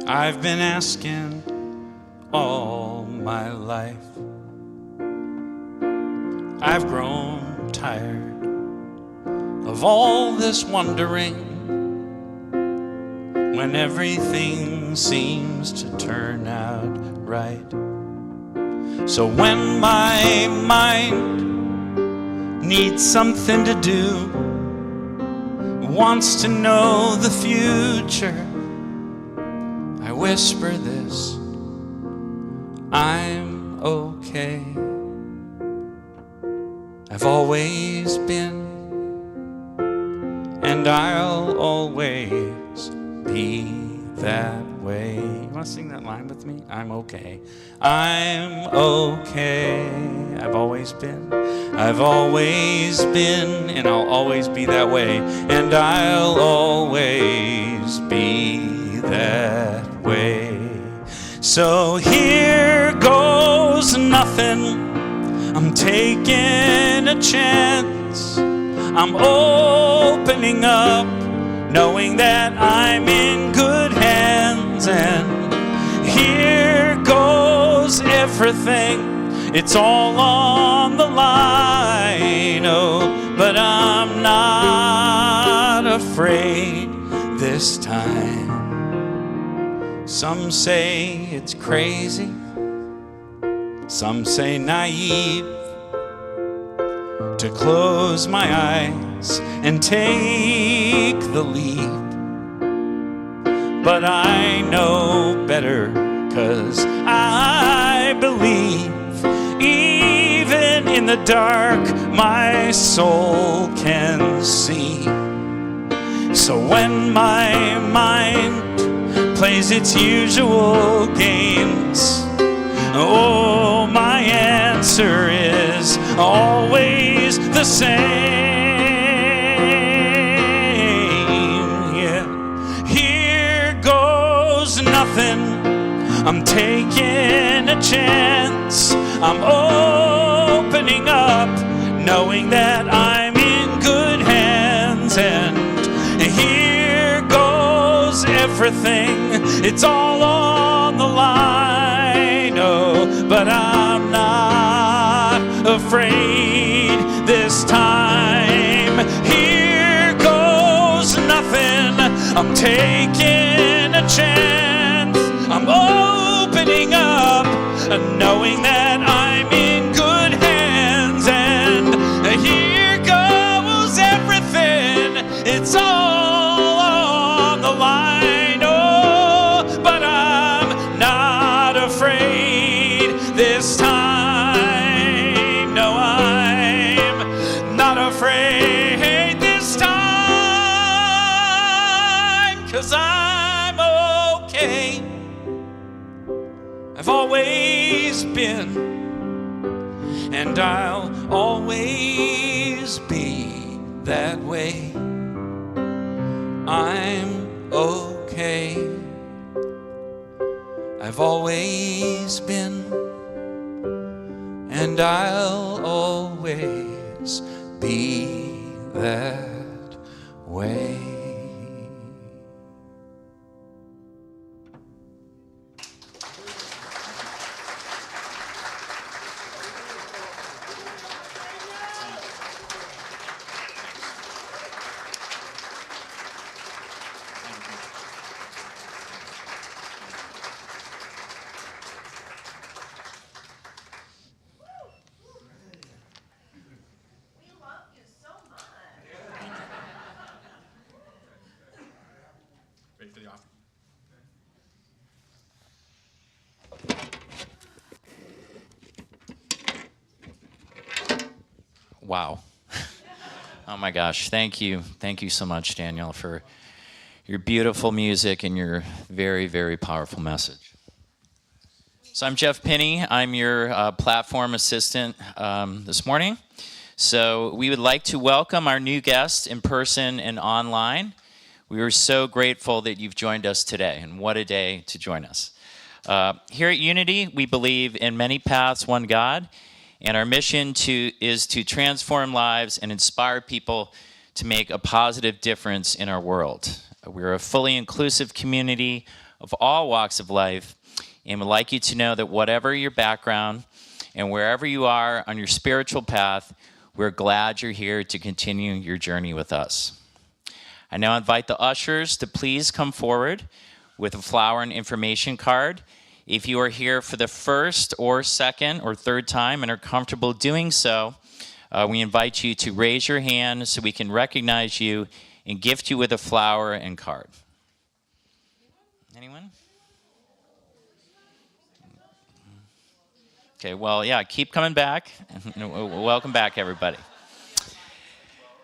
I've been asking all my life. I've grown tired of all this wondering when everything seems to turn out right. So when my mind needs something to do, wants to know the future, I whisper this: I'm okay. I've always been, and I'll always be that way. You want to sing that line with me? I'm okay. I'm okay. I've always been, and I'll always be that way, and I'll always be that way. So here goes nothing. I'm taking a chance. I'm opening up, knowing that I'm in good hands. And here goes everything. It's all on the line, oh, but I'm not afraid this time. Some say it's crazy, some say naive, to close my eyes and take the leap. But I know better, 'cause I believe even in the dark my soul can see. So when my mind plays its usual games, oh, my answer is always the same. I'm taking a chance. I'm opening up, knowing that I'm in good hands. And here goes everything. It's all on the line. Oh, but I'm not afraid this time. Here goes nothing. I'm taking a chance. I'm opening up, knowing that I'm in good hands. And here goes everything. It's all on the line. Oh, but I'm not afraid this time. No, I'm not afraid this time, 'cause I'm okay. I've always been, and I'll always be that way. I'm okay. I've always been, and I'll always be that way. Ready for the offering? Wow. Oh my gosh. Thank you. Thank you so much, Danielle, for your beautiful music and your very, very powerful message. So I'm Jeff Pinney. I'm your platform assistant this morning. So we would like to welcome our new guests in person and online. We are so grateful that you've joined us today, and what a day to join us. Here at Unity, we believe in many paths, one God, and our mission is to transform lives and inspire people to make a positive difference in our world. We're a fully inclusive community of all walks of life, and would like you to know that whatever your background and wherever you are on your spiritual path, we're glad you're here to continue your journey with us. I now invite the ushers to please come forward with a flower and information card. If you are here for the first or second or third time and are comfortable doing so, we invite you to raise your hand so we can recognize you and gift you with a flower and card. Anyone? Okay, well, yeah, keep coming back. Welcome back, everybody.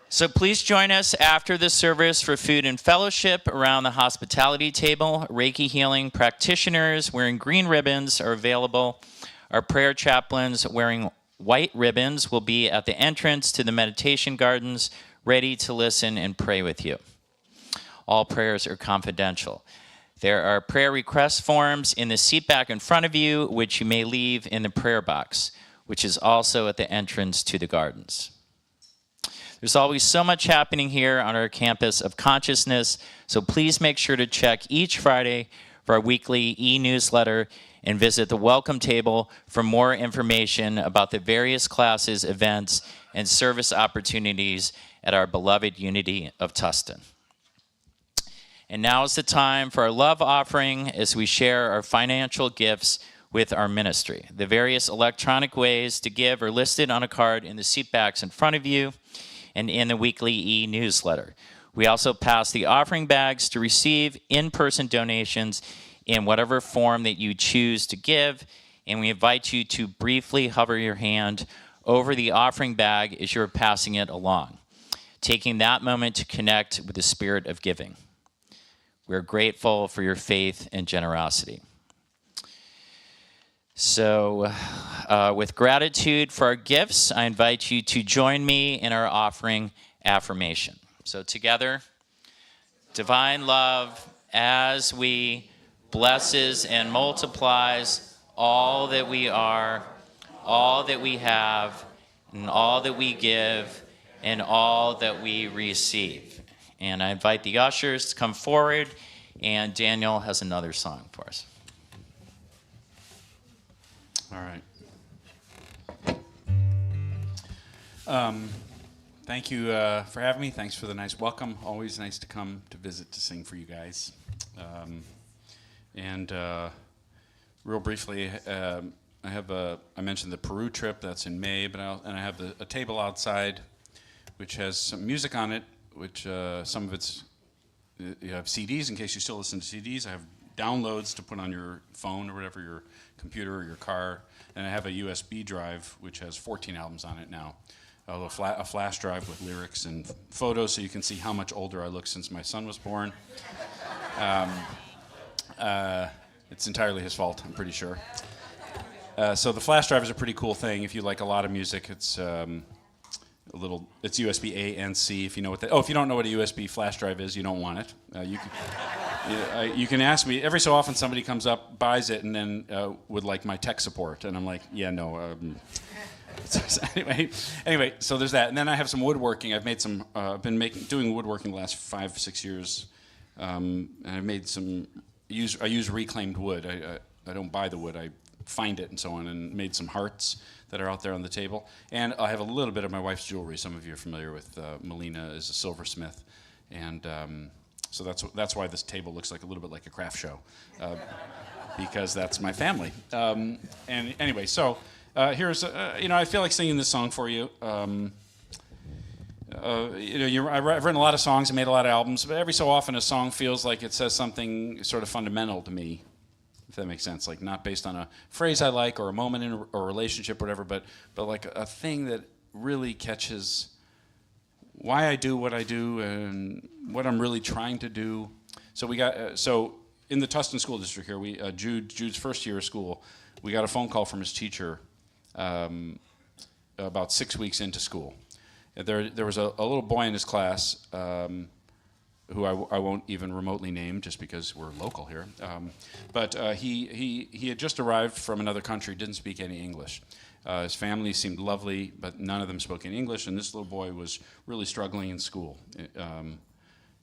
So please join us after the service for food and fellowship around the hospitality table. Reiki healing practitioners wearing green ribbons are available. Our prayer chaplains wearing white ribbons will be at the entrance to the meditation gardens, ready to listen and pray with you. All prayers are confidential. There are prayer request forms in the seat back in front of you, which you may leave in the prayer box, which is also at the entrance to the gardens. There's always so much happening here on our campus of consciousness, so please make sure to check each Friday for our weekly e-newsletter and visit the welcome table for more information about the various classes, events, and service opportunities at our beloved Unity of Tustin. And now is the time for our love offering as we share our financial gifts with our ministry. The various electronic ways to give are listed on a card in the seat backs in front of you and in the weekly e-newsletter. We also pass the offering bags to receive in-person donations in whatever form that you choose to give, and we invite you to briefly hover your hand over the offering bag as you're passing it along, taking that moment to connect with the spirit of giving. We're grateful for your faith and generosity. So, with gratitude for our gifts, I invite you to join me in our offering affirmation. So together, divine love, as we blesses and multiplies all that we are, all that we have, and all that we give, and all that we receive. And I invite the ushers to come forward, and Daniel has another song for us. All right. Thank you for having me. Thanks for the nice welcome. Always nice to come to visit to sing for you guys. Real briefly, I mentioned the Peru trip. That's in May, I have a table outside, which has some music on it. Which some of it's you have CDs in case you still listen to CDs. I have downloads to put on your phone or whatever, your computer or your car, and I have a USB drive which has 14 albums on it now. A flash drive with lyrics and photos, so you can see how much older I look since my son was born. It's entirely his fault, I'm pretty sure. So the flash drive is a pretty cool thing. If you like a lot of music, it's it's USB A and C. If you know what if you don't know what a USB flash drive is, you don't want it. You can ask me. Every so often, somebody comes up, buys it, and then would like my tech support, and I'm like, yeah, no. Anyway, so there's that, and then I have some woodworking. I've made some. Been doing woodworking the last 5-6 years, and I've made some. I use reclaimed wood. I don't buy the wood. I find it and so on, and made some hearts that are out there on the table. And I have a little bit of my wife's jewelry. Some of you are familiar with Melina is a silversmith, and so that's why this table looks like a little bit like a craft show, because that's my family. And anyway, so here's I feel like singing this song for you. I've written a lot of songs and made a lot of albums, but every so often a song feels like it says something sort of fundamental to me. If that makes sense, like not based on a phrase I like or a moment in a relationship, or whatever, but like a thing that really catches why I do what I do and what I'm really trying to do. So we got so in the Tustin school district here, we Jude's first year of school, we got a phone call from his teacher about 6 weeks into school. There was a little boy in his class. Who I won't even remotely name just because we're local here. But he had just arrived from another country, didn't speak any English. His family seemed lovely, but none of them spoke any English, and this little boy was really struggling in school.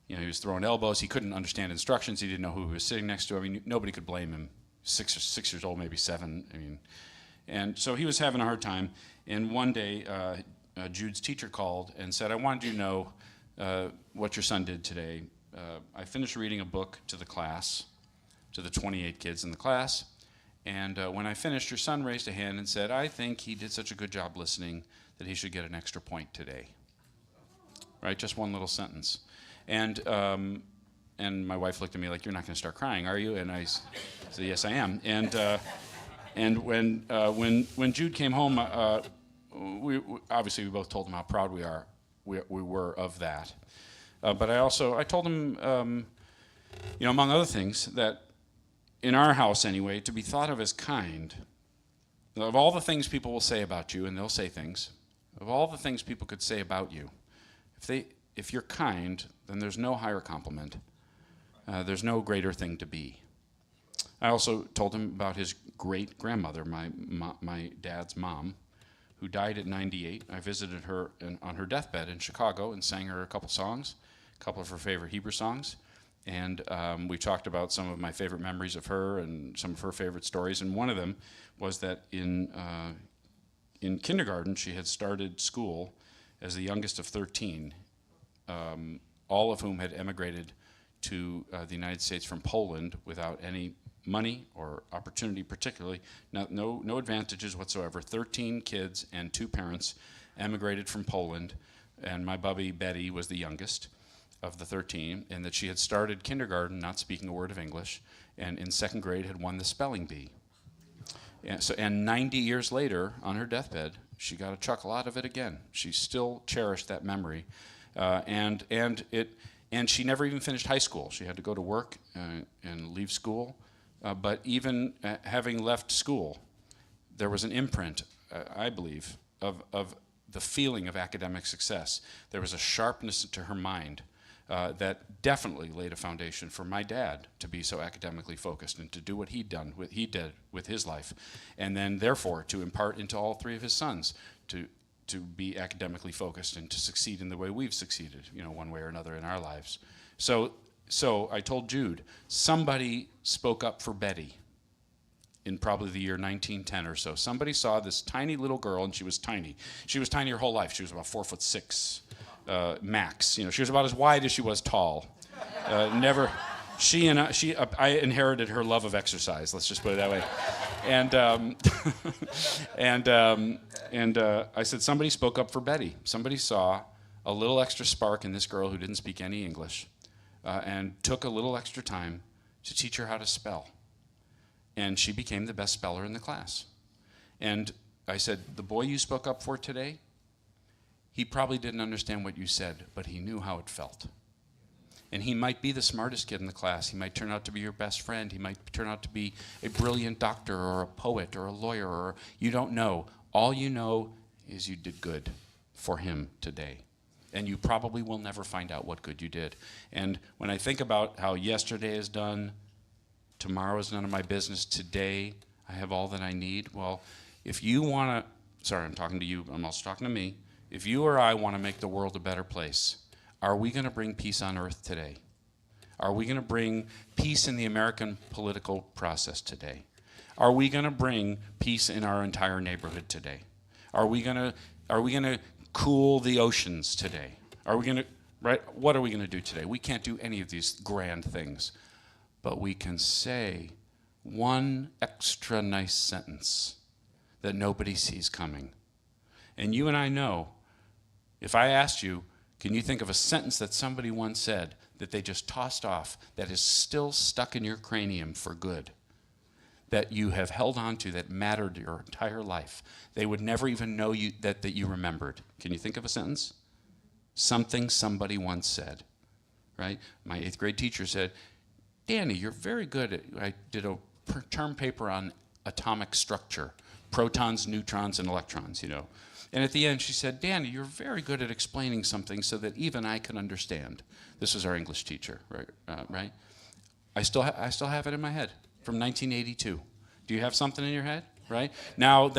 He was throwing elbows, he couldn't understand instructions, he didn't know who he was sitting next to. I mean, nobody could blame him. 6 years old, maybe 7. And so he was having a hard time, and one day Jude's teacher called and said, I wanted you to know what your son did today. I finished reading a book to the class, to the 28 kids in the class, and when I finished, your son raised a hand and said, I think he did such a good job listening that he should get an extra point today. Right, just one little sentence. And my wife looked at me like, you're not going to start crying, are you? And I said, yes, I am. And when Jude came home, we obviously we both told him how proud we were of that. But I told him, among other things, that in our house anyway, to be thought of as kind, of all the things people will say about you, and they'll say things, of all the things people could say about you, if you're kind, then there's no higher compliment. There's no greater thing to be. I also told him about his great-grandmother, my dad's mom, who died at 98. I visited her on her deathbed in Chicago and sang her a couple songs, a couple of her favorite Hebrew songs. And we talked about some of my favorite memories of her and some of her favorite stories. And one of them was that in kindergarten, she had started school as the youngest of 13, all of whom had emigrated to the United States from Poland without any money or opportunity, particularly no advantages whatsoever. 13 kids and 2 parents emigrated from Poland, and my bubby Betty was the youngest of the 13, and that she had started kindergarten not speaking a word of English, and in 2nd grade had won the spelling bee. And 90 years later, on her deathbed, she got a chuckle out of it again. She still cherished that memory, and she never even finished high school. She had to go to work and leave school. But even having left school, there was an imprint, I believe, of the feeling of academic success. There was a sharpness to her mind that definitely laid a foundation for my dad to be so academically focused and to do what he did with his life, and then therefore to impart into all three of his sons to be academically focused and to succeed in the way we've succeeded, one way or another in our lives. So I told Jude, somebody spoke up for Betty in probably the year 1910 or so. Somebody saw this tiny little girl, and she was tiny. She was tiny her whole life. She was about 4'6", max. She was about as wide as she was tall. I inherited her love of exercise. Let's just put it that way. And I said, somebody spoke up for Betty. Somebody saw a little extra spark in this girl who didn't speak any English, and took a little extra time to teach her how to spell. And she became the best speller in the class. And I said, the boy you spoke up for today, he probably didn't understand what you said, but he knew how it felt. And he might be the smartest kid in the class. He might turn out to be your best friend. He might turn out to be a brilliant doctor or a poet or a lawyer, or you don't know. All you know is you did good for him today. And you probably will never find out what good you did. And when I think about how yesterday is done, tomorrow is none of my business, today I have all that I need. Well, if you want to, sorry, I'm talking to you, I'm also talking to me. If you or I want to make the world a better place, are we going to bring peace on earth today? Are we going to bring peace in the American political process today? Are we going to bring peace in our entire neighborhood today? Are we going to cool the oceans today? Are we going to, right? What are we going to do today? We can't do any of these grand things. But we can say one extra nice sentence that nobody sees coming. And you and I know, if I asked you, can you think of a sentence that somebody once said that they just tossed off that is still stuck in your cranium for good, that you have held on to, that mattered your entire life? They would never even know that you remembered. Can you think of a sentence? Something somebody once said, right? My 8th grade teacher said, Danny, you're very good at, I did a term paper on atomic structure, protons, neutrons, and electrons, And at the end she said, Danny, you're very good at explaining something so that even I can understand. This was our English teacher, right? I still have it in my head from 1982. Do you have something in your head, right? Now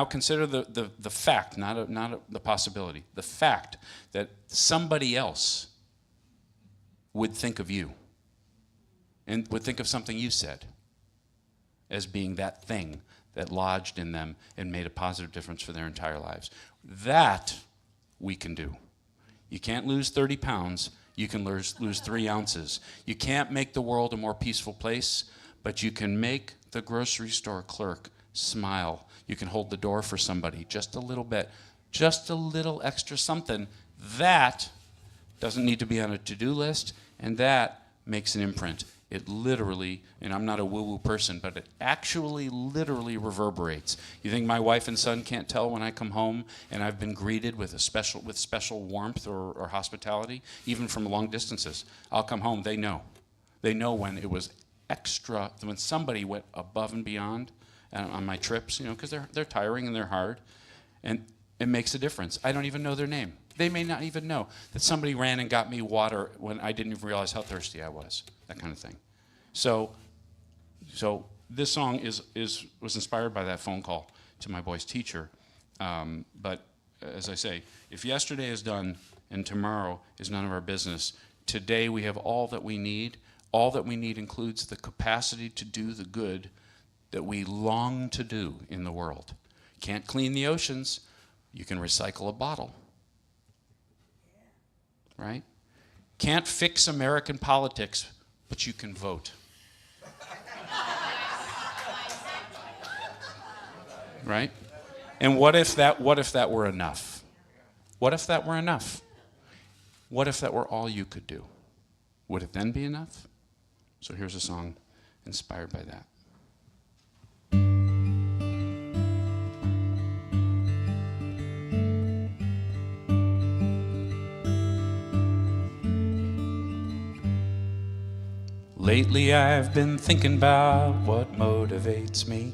consider the fact, not the possibility, the fact that somebody else would think of you and would think of something you said as being that thing that lodged in them and made a positive difference for their entire lives. That we can do. You can't lose 30 pounds, you can lose 3 ounces. You can't make the world a more peaceful place, but you can make the grocery store clerk smile. You can hold the door for somebody just a little bit, just a little extra something. That doesn't need to be on a to-do list, and that makes an imprint. It literally, and I'm not a woo-woo person, but it actually literally reverberates. You think my wife and son can't tell when I come home and I've been greeted with special warmth or hospitality, even from long distances? I'll come home, they know. They know when it was extra, when somebody went above and beyond on my trips, because they're tiring and they're hard, and it makes a difference. I don't even know their name. They may not even know that somebody ran and got me water when I didn't even realize how thirsty I was, that kind of thing. So this song was inspired by that phone call to my boy's teacher. But as I say, if yesterday is done and tomorrow is none of our business, today we have all that we need. All that we need includes the capacity to do the good that we long to do in the world. Can't clean the oceans, you can recycle a bottle. Right? Can't fix American politics, but you can vote. Right? And what if that were enough? What if that were enough? What if that were all you could do? Would it then be enough? So here's a song inspired by that. Lately I've been thinking about what motivates me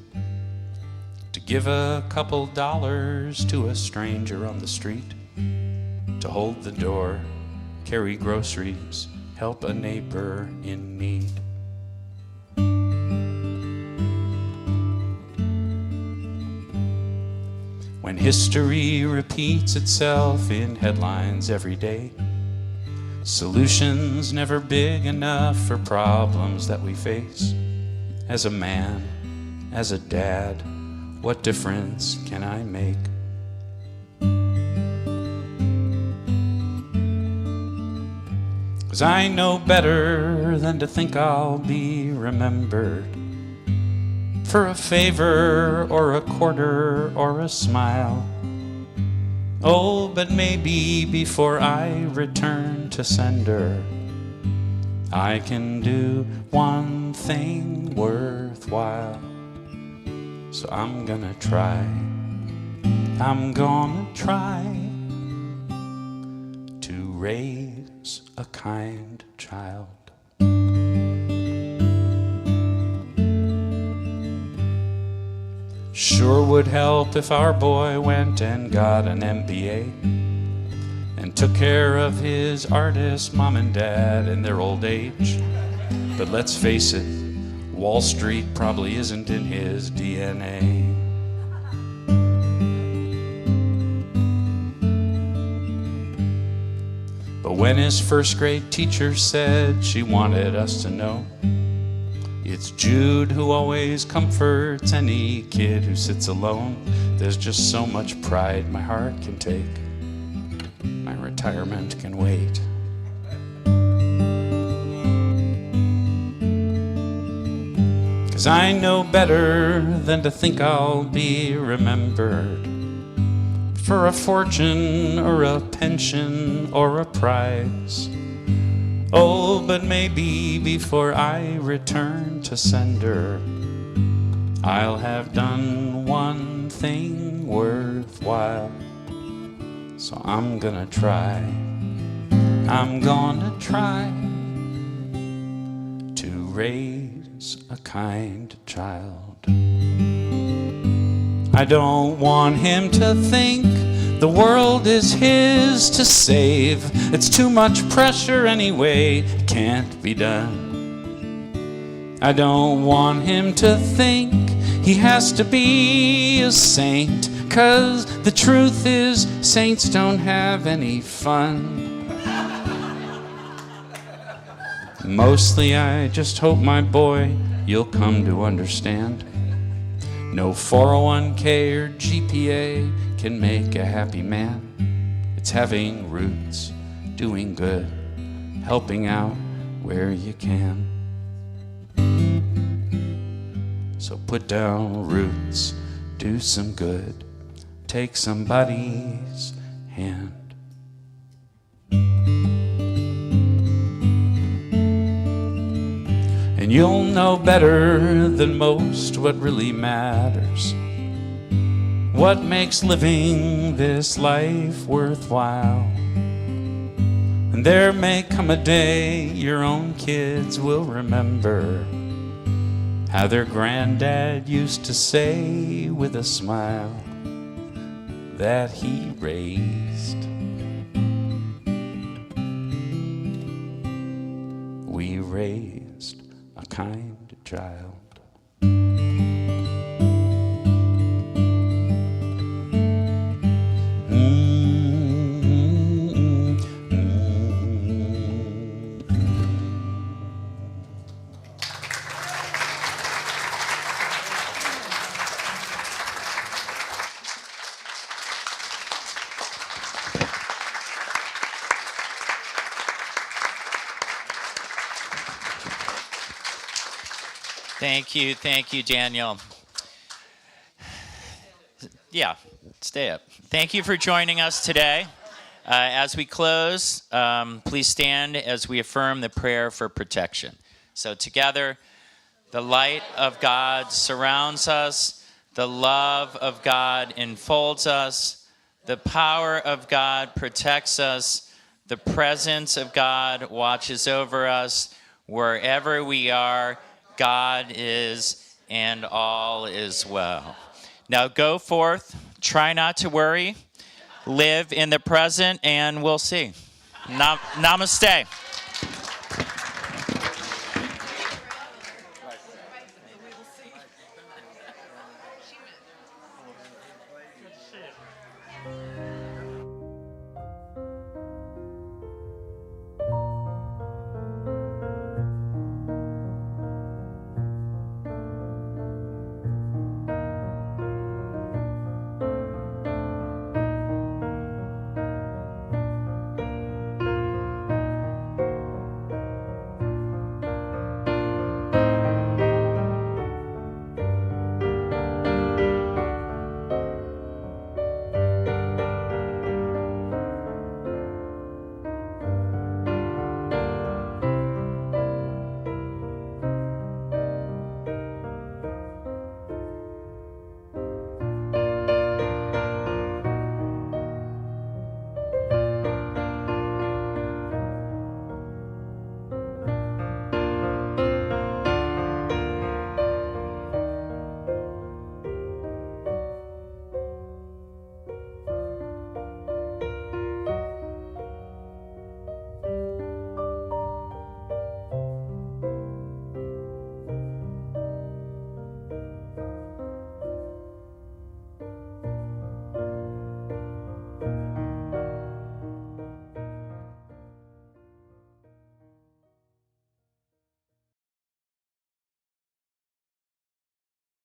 to give a couple dollars to a stranger on the street, to hold the door, carry groceries, help a neighbor in need. When history repeats itself in headlines every day, solutions never big enough for problems that we face. As a man, as a dad, what difference can I make? 'Cause I know better than to think I'll be remembered for a favor or a quarter or a smile. Oh, but maybe before I return to sender, I can do one thing worthwhile. So I'm gonna try to raise a kind child. Sure would help if our boy went and got an MBA and took care of his artist mom and dad in their old age. But let's face it, Wall Street probably isn't in his DNA. But when his first grade teacher said she wanted us to know, it's Jude who always comforts any kid who sits alone, there's just so much pride my heart can take. My retirement can wait. Cause I know better than to think I'll be remembered for a fortune or a pension or a prize. Oh, but maybe before I return to sender, I'll have done one thing worthwhile. So I'm gonna try to raise a kind child. I don't want him to think the world is his to save. It's too much pressure anyway, it can't be done. I don't want him to think he has to be a saint, 'cause the truth is saints don't have any fun. Mostly I just hope, my boy, you'll come to understand. No 401k or GPA can make a happy man. It's having roots, doing good, helping out where you can. So put down roots, do some good, take somebody's hand. And you'll know better than most what really matters, what makes living this life worthwhile. And there may come a day your own kids will remember how their granddad used to say with a smile that he raised. We raised a kind child. Thank you, Daniel. Yeah, stay up. Thank you for joining us today. As we close, please stand as we affirm the prayer for protection. So together, the light of God surrounds us, the love of God enfolds us, the power of God protects us, the presence of God watches over us. Wherever we are, God is, and all is well. Now go forth, try not to worry, live in the present, and we'll see. Namaste.